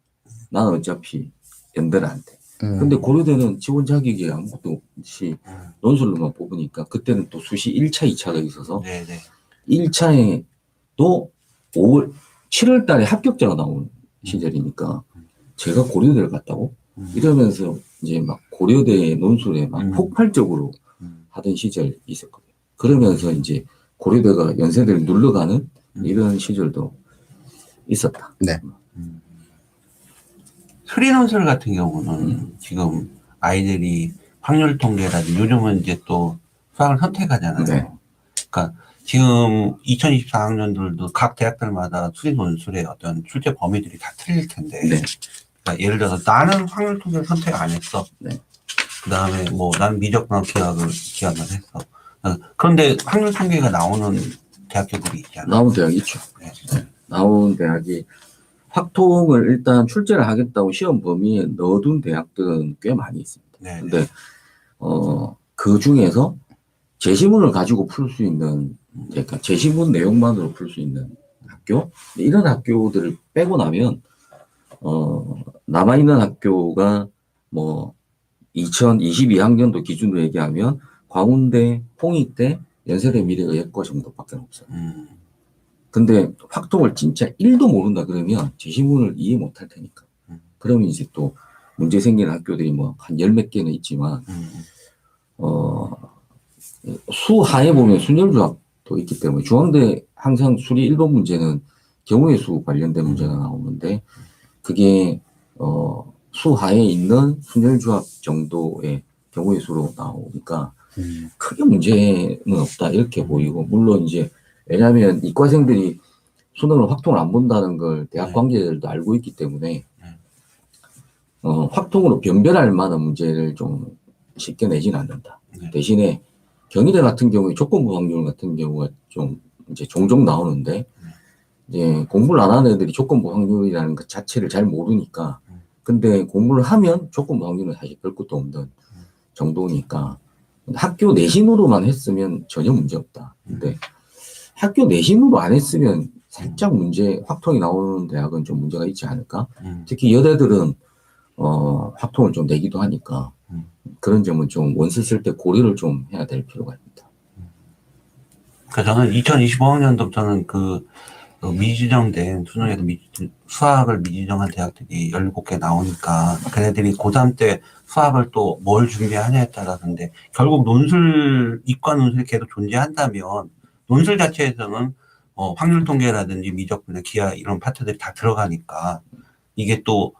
D: 나는 어차피 연대는 안 돼. 근데 고려대는 지원 자격이 아무것도 없이 논술로만 뽑으니까 그때는 또 수시 1차, 2차가 있어서
B: 네네.
D: 1차에 또 7월 달에 합격자가 나오는 시절이니까 제가 고려대를 갔다고? 이러면서 이제 막 고려대 논술에 막 폭발적으로 하던 시절이 있었거든요. 그러면서 이제 고려대가 연세대를 눌러가는 이런 시절도 있었다.
A: 네.
B: 수리 논술 같은 경우는 지금 아이들이 확률 통계라든지 요즘은 이제 또 수학을 선택하잖아요.
D: 네.
B: 그러니까 지금 2024학년들도 각 대학들마다 수리 논술의 어떤 출제 범위들이 다 틀릴 텐데.
D: 네.
B: 그러니까 예를 들어서 나는 확률 통계를 선택 안 했어.
D: 네.
B: 그 다음에 뭐 나는 미적분 기하을 했어. 그런데 확률 통계가 나오는 대학교들이 있잖아요.
D: 나온 대학이 있죠.
B: 네.
D: 나온 대학이 확통을 일단 출제를 하겠다고 시험 범위에 넣어둔 대학들은 꽤 많이 있습니다.
B: 네.
D: 근데 그 중에서 제시문을 가지고 풀 수 있는, 그러니까 제시문 내용만으로 풀 수 있는 학교, 이런 학교들을 빼고 나면 남아있는 학교가 뭐 2022학년도 기준으로 얘기하면 광운대, 홍익대, 연세대 미래의학과 정도밖에 없어요. 근데 확통을 진짜 1도 모른다 그러면 제시문을 이해 못할 테니까. 그러면 이제 또 문제 생기는 학교들이 뭐 한 열 몇 개는 있지만 수하에 보면 순열조합도 있기 때문에 중앙대 항상 수리 1번 문제는 경우의 수 관련된 문제가 나오는데 그게 수하에 있는 순열조합 정도의 경우의 수로 나오니까 크게 문제는 없다 이렇게 보이고 물론 이제 왜냐하면 이과생들이 수능을 확통을 안 본다는 걸 대학 관계자들도 알고 있기 때문에 확통으로 변별할 만한 문제를 좀 쉽게 내지는 않는다. 대신에 경희대 같은 경우에 조건부 확률 같은 경우가 좀 이제 종종 나오는데 이제 공부를 안 하는 애들이 조건부 확률이라는 것 자체를 잘 모르니까 근데 공부를 하면 조건부 확률은 사실 별 것도 없는 정도니까 학교 내신으로만 했으면 전혀 문제 없다. 근데 학교 내신으로 안 했으면 살짝 문제 확통이 나오는 대학은 좀 문제가 있지 않을까? 특히 여대들은 확통을 좀 내기도 하니까 그런 점은 좀 원서 쓸 때 고려를 좀 해야 될 필요가 있다.
B: 그러니까 저는 2025학년도 저는 그 미지정된 수능에서 수학을 미지정한 대학들이 17개 나오니까 걔네들이 고3 때 수학을 또 뭘 준비하냐에 따라서인데 결국 이과 논술이 계속 존재한다면 논술 자체에서는 확률 통계라든지 미적분의 기하 이런 파트들이 다 들어가니까 이게 또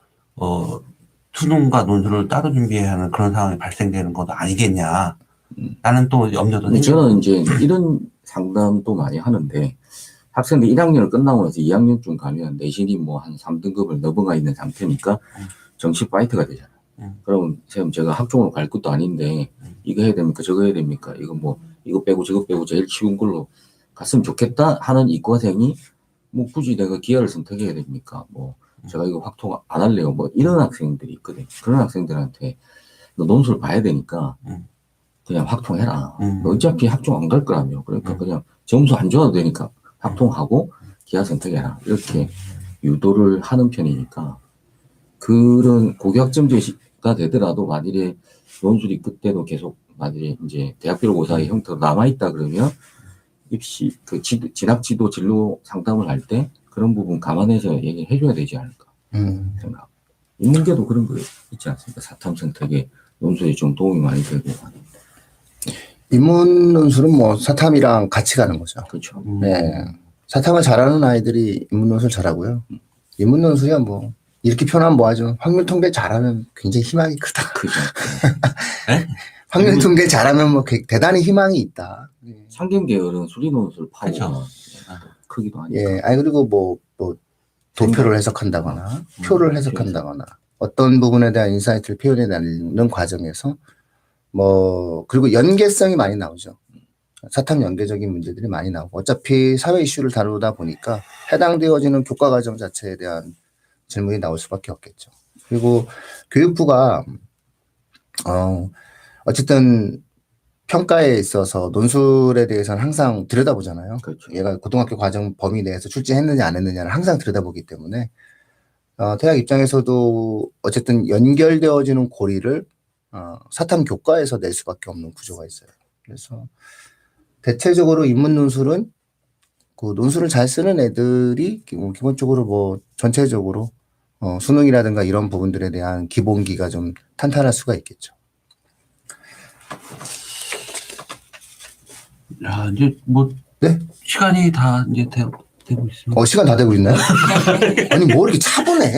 B: 수능과 논술을 따로 준비해야 하는 그런 상황이 발생되는 것도 아니겠냐. 라는 또 염려도
D: 근데
B: 생기고.
D: 저는 이제 이런 상담도 많이 하는데 학생들 1학년을 끝나고 나서 2학년쯤 가면 내신이 뭐 한 3등급을 넘어가 있는 상태니까 정시 파이트가 되잖아요. 그러면 선생님 제가 학종으로 갈 것도 아닌데 이거 해야 됩니까? 저거 해야 됩니까? 이거 빼고 저거 빼고 제일 쉬운 걸로 갔으면 좋겠다 하는 이과생이 뭐 굳이 내가 기하를 선택해야 됩니까? 뭐 제가 이거 확통 안 할래요. 뭐 이런 학생들이 있거든요. 그런 학생들한테 너 논술 봐야 되니까 그냥 확통해라. 너 어차피 학종 안 갈 거라며. 그러니까 그냥 점수 안 좋아도 되니까 확통하고 기하 선택해라. 이렇게 유도를 하는 편이니까 그런 고교학점제가 되더라도 만일에 논술이 그때도 계속 만일에 이제 대학별 고사의 형태로 남아있다 그러면 입시 그 진학지도 진로 상담을 할 때 그런 부분 감안해서 얘기를 해줘야 되지 않을까 생각. 인문계도 그런 거 있지 않습니까? 사탐 선택에 논술이 좀 도움이 많이 되고.
A: 인문 논술은 뭐 사탐이랑 같이 가는 거죠.
D: 그렇죠.
A: 네. 사탐을 잘하는 아이들이 인문 논술 잘하고요. 인문 논술이야 뭐 이렇게 표현하면 뭐하죠. 확률 통계 잘하면 굉장히 희망이 크다.
D: 그죠.
B: 네?
A: 확률 통계 잘하면 뭐 대단히 희망이 있다.
D: 상경 계열은 수리 논술 파워가
B: 그쵸.
D: 크기도 하니까.
A: 예, 아니 그리고 뭐 도표를 해석한다거나 표를 해석한다거나 어떤 부분에 대한 인사이트를 표현해내는 과정에서 뭐 그리고 연계성이 많이 나오죠. 사탐 연계적인 문제들이 많이 나오고 어차피 사회 이슈를 다루다 보니까 해당되어지는 교과 과정 자체에 대한 질문이 나올 수밖에 없겠죠. 그리고 교육부가 어쨌든 평가에 있어서 논술에 대해서는 항상 들여다보잖아요.
D: 그렇죠.
A: 얘가 고등학교 과정 범위 내에서 출제했느냐 안 했느냐를 항상 들여다보기 때문에 대학 입장에서도 어쨌든 연결되어지는 고리를 사탐 교과에서 낼 수밖에 없는 구조가 있어요. 그래서 대체적으로 인문 논술은 그 논술을 잘 쓰는 애들이 기본적으로 뭐 전체적으로 수능이라든가 이런 부분들에 대한 기본기가 좀 탄탄할 수가 있겠죠.
B: 야, 이제 뭐,
A: 네?
B: 시간이 다 이제 되고 있습니다.
A: 시간 다 되고 있나요? 아니, 뭐 이렇게 차분해?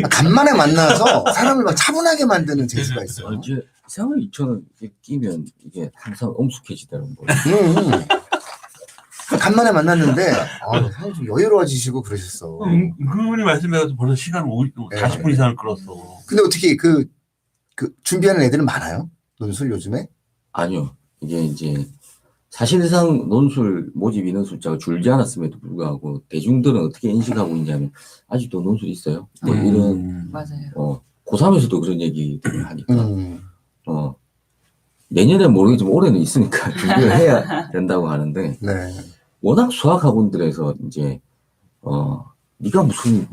A: 간만에 만나서 사람을 막 차분하게 만드는 재주가 있어요.
D: 이제 생활 2천원 끼면 이게 항상 엄숙해지더라고요.
A: 간만에 만났는데, 사람이 좀 여유로워지시고 그러셨어.
B: 그분이 말씀해서 벌써 시간 40분 이상을 끌었어.
A: 근데 어떻게 그 준비하는 애들은 많아요? 논술 요즘에?
D: 아니요. 이게 이제 사실상 논술 모집 인원 숫자가 줄지 않았음에도 불구하고 대중들은 어떻게 인식하고 있냐면 아직도 논술이 있어요. 뭐 이런
C: 맞아요.
D: 고3에서도 그런 얘기들을 하니까 내년엔 모르겠지만 올해는 있으니까 준비를 해야 된다고 하는데
A: 네.
D: 워낙 수학학원들에서 이제 네가 무슨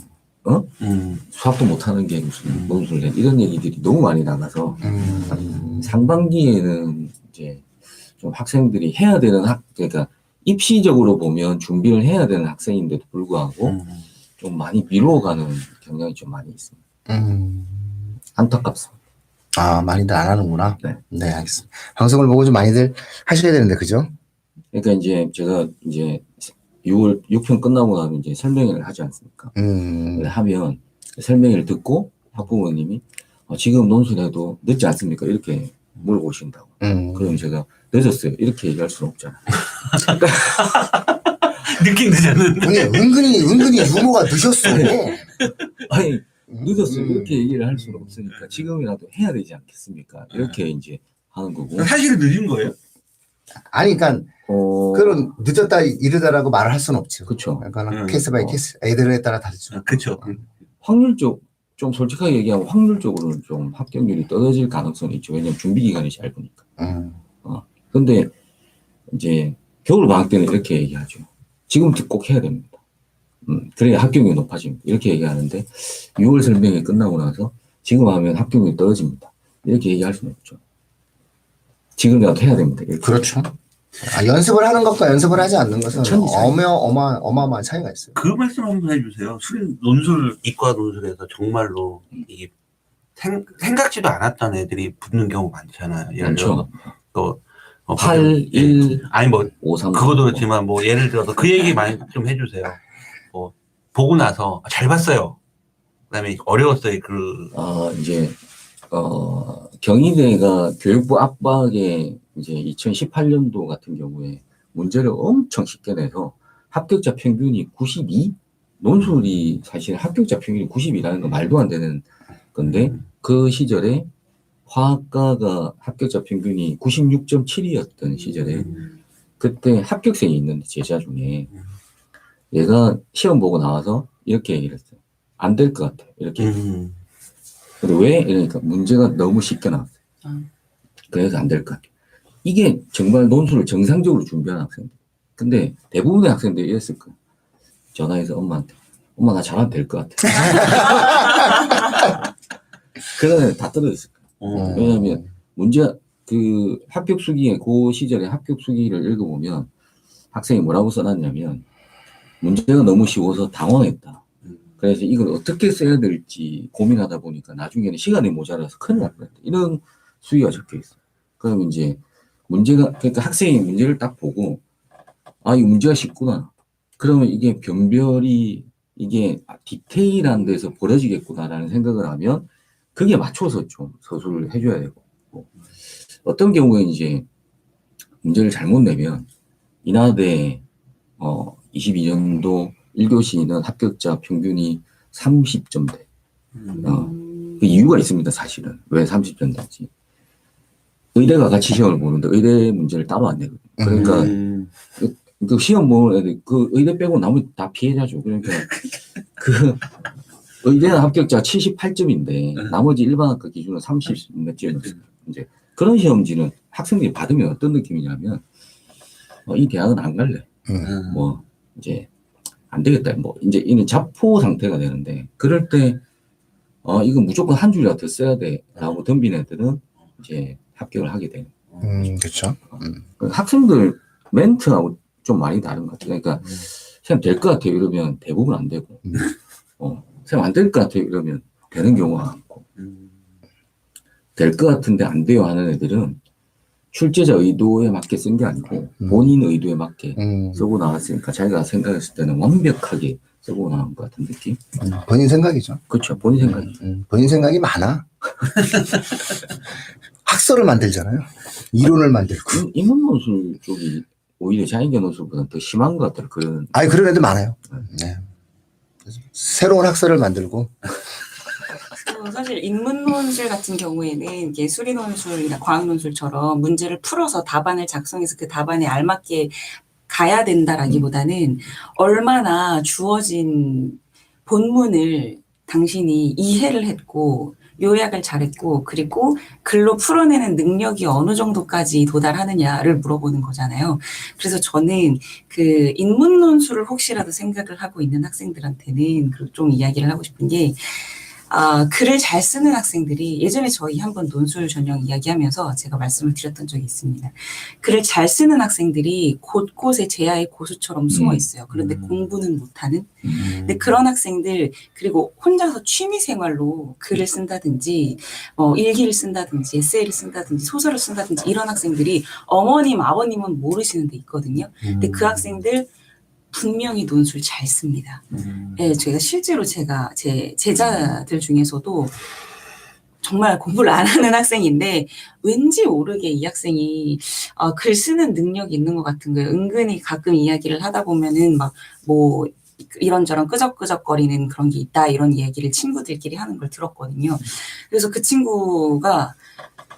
D: 수학도 못하는 게 무슨 논술 이런 얘기들이 너무 많이 나가서 상반기에는 이제 좀 학생들이 해야 되는 그러니까 입시적으로 보면 준비를 해야 되는 학생인데도 불구하고 좀 많이 미뤄가는 경향이 좀 많이 있습니다. 안타깝습니다.
A: 많이들 안 하는구나.
D: 네.
A: 네, 알겠습니다. 방송을 보고 좀 많이들 하셔야 되는데, 그죠?
D: 그러니까 이제 제가 이제 6편 끝나고 나면 이제 설명회를 하지 않습니까? 하면 설명회를 듣고 학부모님이 지금 논술해도 늦지 않습니까? 이렇게 물어보신다고. 그럼 제가 늦었어요. 이렇게 얘기할 수는 없잖아요.
B: 느낌 늦었는데.
A: 아니, 은근히 유머가 늦었어.
D: 아니, 늦었어요. 이렇게 얘기를 할 수는 없으니까 지금이라도 해야 되지 않겠습니까? 이렇게 이제 하는 거고.
B: 사실은 늦은 거예요?
A: 아니, 그러니까 그런 늦었다 이르다라고 말을 할 수는 없죠.
D: 그렇죠.
A: 그러니까 케이스 바이 케이스, 애들에 따라 다르죠.
B: 그렇죠.
D: 확률적 좀 솔직하게 얘기하면 확률적으로는 좀 합격률이 떨어질 가능성이 있죠. 왜냐면 준비 기간이 짧으니까. 근데 이제 겨울 방학 때는 이렇게 얘기하죠. 지금 꼭 해야 됩니다. 그래야 합격률이 높아집니다. 이렇게 얘기하는데 6월 설명회 끝나고 나서 지금 하면 합격률이 떨어집니다. 이렇게 얘기할 수는 없죠. 지금이라도 해야 됩니다. 이렇게.
A: 그렇죠. 연습을 하는 것과 연습을 하지 않는 것은
D: 천지 차이.
A: 어마어마한 차이가 있어요.
B: 그 말씀 한번 해주세요. 논술, 이과 논술에서 정말로 이게 생각지도 않았던 애들이 붙는 경우 많잖아요. 예를 들어,
D: 많죠.
B: 8,
D: 1,
B: 아니 뭐,
D: 5, 3.
B: 그것도 그렇지만 뭐, 예를 들어서 그 얘기 많이 좀 해주세요. 뭐, 보고 나서 잘 봤어요. 그 다음에 어려웠어요.
D: 이제, 경희대가 교육부 압박에 이제 2018년도 같은 경우에 문제를 엄청 쉽게 내서 합격자 평균이 92? 논술이 사실 합격자 평균이 90이라는 건 말도 안 되는 건데 그 시절에 화학과가 합격자 평균이 96.7이었던 시절에 그때 합격생이 있는데 제자 중에 얘가 시험 보고 나와서 이렇게 얘기를 했어요. 안 될 것 같아. 이렇게. 근데 왜? 이러니까 문제가 너무 쉽게 나왔어요. 그래서 안 될 것 같아. 이게 정말 논술을 정상적으로 준비한 학생들. 근데 대부분의 학생들이 이랬을 거예요. 전화해서 엄마한테. 엄마 나 잘하면 될 것 같아. 그러면 다 떨어졌을 거예요. 왜냐하면 문제 그 합격 수기에 그 시절에 합격 수기를 읽어보면 학생이 뭐라고 써놨냐면 문제가 너무 쉬워서 당황했다. 그래서 이걸 어떻게 써야 될지 고민하다 보니까 나중에는 시간이 모자라서 큰일 날 뻔했다. 이런 수위가 적혀 있어요. 그러면 이제 문제가 그러니까 학생이 문제를 딱 보고 아, 이 문제가 쉽구나. 그러면 이게 변별이 이게 디테일한 데서 벌어지겠구나라는 생각을 하면 그게 맞춰서 좀 서술을 해줘야 되고 어떤 경우에 이제 문제를 잘못 내면 인하대 22년도 1교시는 합격자 평균이 30점대. 그 이유가 있습니다, 사실은. 왜 30점대인지. 의대가 같이 시험을 보는데 의대 문제를 따로 안 내거든요. 그러니까 그 시험 보는 애들 그 의대 빼고 나머지 다 피해자죠. 그러니까 그 의대는 합격자 78점인데 나머지 일반학과 기준은 30 몇 점이었어요. 이제 그런 시험지는 학생들이 받으면 어떤 느낌이냐면 이 대학은 안 갈래. 뭐 이제 안 되겠다. 뭐 이제 이는 자포 상태가 되는데 그럴 때 이거 무조건 한 줄이라도 더 써야 돼라고 덤빈 애들은 이제 합격을 하게 돼요.
A: 그렇죠.
D: 학생들 멘트하고 좀 많이 다른 것 같아요. 그러니까 쌤 될 것 같아요 이러면 대부분 안 되고 쌤 안 될 것 같아요 이러면 되는 경우가 많고 될 것 같은데 안 돼요 하는 애들은 출제자 의도에 맞게 쓴 게 아니고 본인 의도에 맞게 쓰고 나왔으니까 자기가 생각했을 때는 완벽하게 쓰고 나온 것 같은 느낌.
A: 본인 생각이죠.
D: 그렇죠. 본인 생각이죠.
A: 본인 생각이 많아. 학설을 만들잖아요. 이론을 만들고.
D: 인문논술 쪽이 오히려 자연계 논술보다는 더 심한 것 같아요. 그런
A: 애들 많아요. 네. 새로운 학설을 만들고.
C: 사실 인문논술 같은 경우에는 이게 수리논술이나 과학논술처럼 문제를 풀어서 답안을 작성해서 그 답안에 알맞게 가야 된다라기보다는 얼마나 주어진 본문을 당신이 이해를 했고 요약을 잘했고 그리고 글로 풀어내는 능력이 어느 정도까지 도달하느냐를 물어보는 거잖아요. 그래서 저는 그 인문논술을 혹시라도 생각을 하고 있는 학생들한테는 좀 이야기를 하고 싶은 게 글을 잘 쓰는 학생들이 예전에 저희 한번 논술 전형 이야기하면서 제가 말씀을 드렸던 적이 있습니다. 글을 잘 쓰는 학생들이 곳곳에 제야의 고수처럼 숨어 있어요. 그런데 공부는 못하는. 근데 그런 학생들 그리고 혼자서 취미 생활로 글을 쓴다든지 일기를 쓴다든지 에세이를 쓴다든지 소설을 쓴다든지 이런 학생들이 어머님 아버님은 모르시는 데 있거든요. 근데 그 학생들 분명히 논술 잘 씁니다. 네, 제가 실제로 제 제자들 중에서도 정말 공부를 안 하는 학생인데 왠지 모르게 이 학생이 글 쓰는 능력이 있는 것 같은 거예요. 은근히 가끔 이야기를 하다 보면은 막 뭐 이런저런 끄적끄적거리는 그런 게 있다 이런 얘기를 친구들끼리 하는 걸 들었거든요. 그래서 그 친구가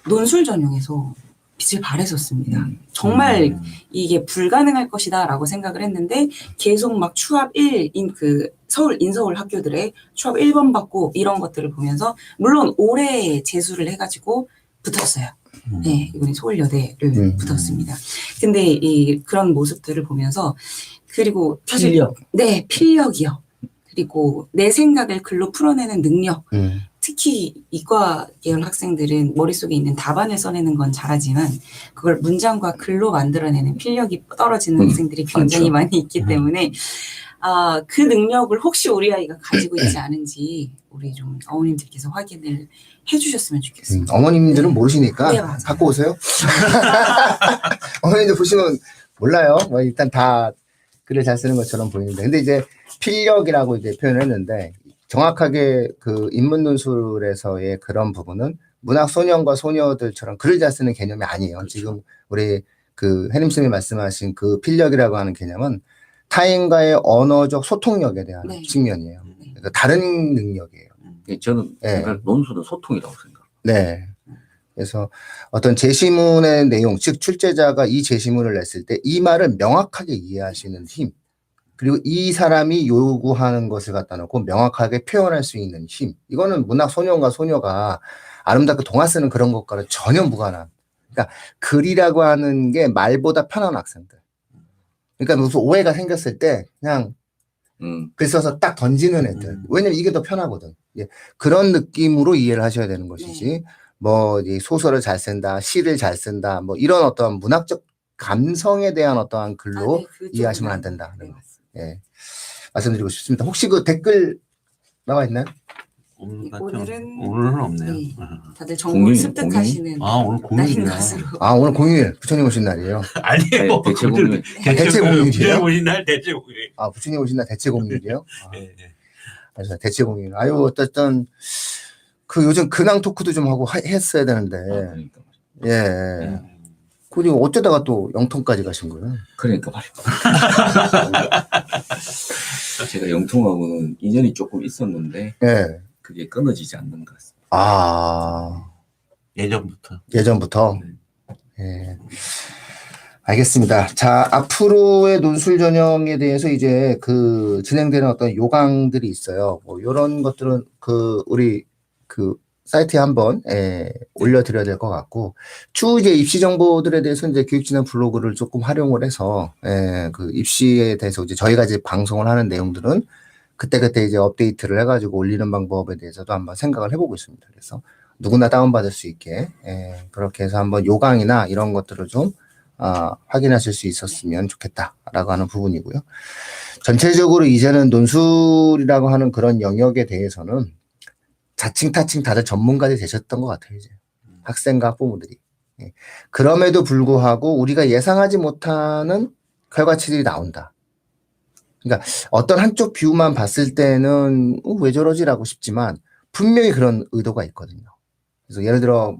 C: 논술 전형에서 빛을 발했었습니다. 정말 이게 불가능할 것이다 라고 생각을 했는데 계속 막 추합 1, 서울 인서울 학교들의 추합 1번 받고 이런 것들을 보면서 물론 올해 재수를 해가지고 붙었어요. 네, 이번에 서울여대를 붙었습니다. 근데 그런 모습들을 보면서 그리고 사실
D: 필력.
C: 네, 필력이요. 그리고 내 생각을 글로 풀어내는 능력. 특히 이과 계열 학생들은 머릿속에 있는 답안을 써내는 건 잘하지만 그걸 문장과 글로 만들어내는 필력이 떨어지는 학생들이 굉장히
D: 많죠.
C: 많이 있기 때문에 그 능력을 혹시 우리 아이가 가지고 있지 않은지 우리 좀 어머님들께서 확인을 해주셨으면 좋겠습니다.
A: 어머님들은
C: 네.
A: 모르시니까
C: 네, 맞아요.
A: 갖고 오세요. 어머님들 보시면 몰라요. 뭐 일단 다 글을 잘 쓰는 것처럼 보이는데, 근데 이제 필력이라고 이제 표현을 했는데 정확하게 그 인문 논술에서의 그런 부분은 문학 소년과 소녀들처럼 글을 잘 쓰는 개념이 아니에요.
B: 그렇죠.
A: 지금 우리 그 해림쌤이 말씀하신 그 필력이라고 하는 개념은 타인과의 언어적 소통력에 대한
C: 네.
A: 측면이에요. 그러니까 다른 능력이에요.
D: 저는
A: 네.
D: 생각 논술은 소통이라고 생각.
A: 네. 그래서 어떤 제시문의 내용, 즉 출제자가 이 제시문을 냈을 때 이 말을 명확하게 이해할 수 있는 힘, 그리고 이 사람이 요구하는 것을 갖다 놓고 명확하게 표현할 수 있는 힘, 이거는 문학 소년과 소녀가 아름답게 동화 쓰는 그런 것과는 전혀 무관한, 그러니까 글이라고 하는 게 말보다 편한 학생들. 그러니까 무슨 오해가 생겼을 때 그냥 글 써서 딱 던지는 애들. 왜냐면 이게 더 편하거든. 예. 그런 느낌으로 이해를 하셔야 되는 것이지, 뭐, 이 소설을 잘 쓴다, 시를 잘 쓴다, 뭐, 이런 어떤 문학적 감성에 대한 어떠한 글로
C: 네, 그
A: 이해하시면
C: 쪽은
A: 안 된다.
C: 네, 맞습니다.
A: 예. 말씀드리고 싶습니다. 혹시 그 댓글 나와 있나요?
B: 오늘은 없네요.
C: 네. 다들 정보를 습득하시는
B: 오늘
C: 날인
B: 공휴일이야.
C: 것으로.
A: 오늘 공휴일, 부처님 오신 날이에요.
B: 아니에요.
D: 대체 공휴일.
A: 대체 공휴일이에요?
B: 오신 날 대체 공휴일.
A: 부처님 오신 날 대체 공휴일이요?
B: 네.
A: 그래서 대체 공휴일. 어쨌든, 그 요즘 근황 토크도 좀 하고 했어야 되는데,
D: 그러니까.
A: 예. 그리고 어쩌다가 또 영통까지 가신 거예요?
D: 그러니까 말이야. 제가 영통하고는 인연이 조금 있었는데
A: 예.
D: 그게 끊어지지 않는 것 같습니다.
B: 예전부터.
A: 예전부터? 예. 알겠습니다. 자, 앞으로의 논술 전형에 대해서 이제 그 진행되는 어떤 요강들이 있어요. 뭐, 요런 것들은 우리 사이트에 한번, 올려드려야 될 것 같고, 추후 이제 입시 정보들에 대해서 이제 교육진흥 블로그를 조금 활용을 해서, 그 입시에 대해서 이제 저희가 이제 방송을 하는 내용들은 그때그때 이제 업데이트를 해가지고 올리는 방법에 대해서도 한번 생각을 해보고 있습니다. 그래서 누구나 다운받을 수 있게, 그렇게 해서 한번 요강이나 이런 것들을 좀, 확인하실 수 있었으면 좋겠다라고 하는 부분이고요. 전체적으로 이제는 논술이라고 하는 그런 영역에 대해서는 자칭 타칭 다들 전문가들이 되셨던 것 같아요, 이제. 학생과 학부모들이. 예. 그럼에도 불구하고 우리가 예상하지 못하는 결과치들이 나온다. 그러니까 어떤 한쪽 뷰만 봤을 때는 왜 저러지라고 싶지만 분명히 그런 의도가 있거든요. 그래서 예를 들어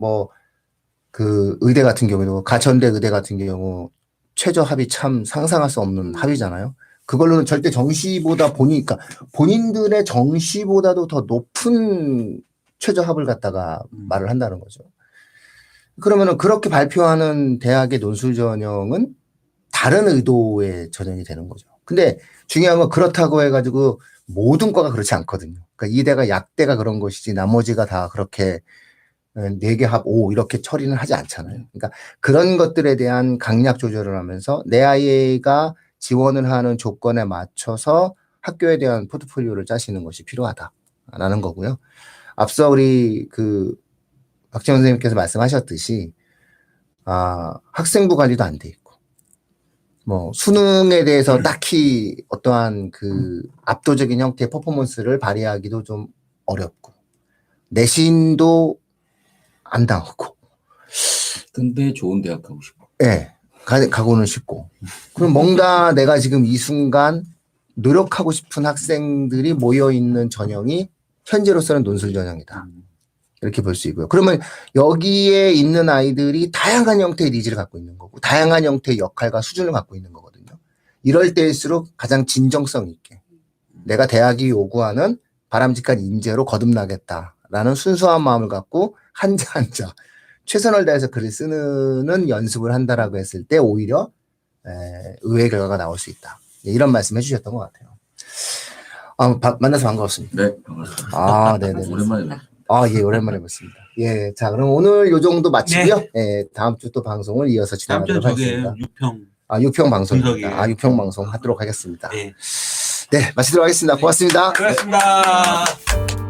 A: 그 의대 같은 경우도 가천대 의대 같은 경우 최저 합이 참 상상할 수 없는 합이잖아요. 그걸로는 절대 정시보다 그러니까 본인들의 정시보다도 더 높은 최저합을 갖다가 말을 한다는 거죠. 그러면은 그렇게 발표하는 대학의 논술 전형은 다른 의도의 전형이 되는 거죠. 근데 중요한 건 그렇다고 해가지고 모든 과가 그렇지 않거든요. 그러니까 이대가 약대가 그런 것이지 나머지가 다 그렇게 4개 합 5 이렇게 처리는 하지 않잖아요. 그러니까 그런 것들에 대한 강약 조절을 하면서 내 아이가 지원을 하는 조건에 맞춰서 학교에 대한 포트폴리오를 짜시는 것이 필요하다라는 거고요. 앞서 우리 박지원 선생님께서 말씀하셨듯이 학생부 관리도 안 돼 있고 뭐 수능에 대해서 딱히 어떠한 압도적인 형태의 퍼포먼스를 발휘하기도 좀 어렵고 내신도 안 나오고.
D: 근데 좋은 대학 가고 싶어.
A: 네. 가고는 싶고. 그럼 뭔가 내가 지금 이 순간 노력하고 싶은 학생들이 모여있는 전형이 현재로서는 논술 전형이다. 이렇게 볼 수 있고요. 그러면 여기에 있는 아이들이 다양한 형태의 니즈를 갖고 있는 거고, 다양한 형태의 역할과 수준을 갖고 있는 거거든요. 이럴 때일수록 가장 진정성 있게 내가 대학이 요구하는 바람직한 인재로 거듭나겠다라는 순수한 마음을 갖고 한자 한자 최선을 다해서 글을 쓰는 연습을 한다라고 했을 때 오히려 의외의 결과가 나올 수 있다. 이런 말씀 해주셨던 것 같아요. 만나서 반가웠습니다.
D: 네, 반갑습니다.
A: 네네.
D: 오랜만에 뵙습니다.
A: 예, 오랜만에 뵙습니다. 예, 자, 그럼 오늘 요 정도 마치고요. 다음 주 또 방송을 이어서
B: 다음 주에
A: 진행하도록
B: 저게
A: 하겠습니다. 6평 방송입니다.
B: 분석이에요.
A: 6평 방송 하도록 하겠습니다.
B: 네.
A: 네, 마치도록 하겠습니다. 고맙습니다.
B: 고맙습니다.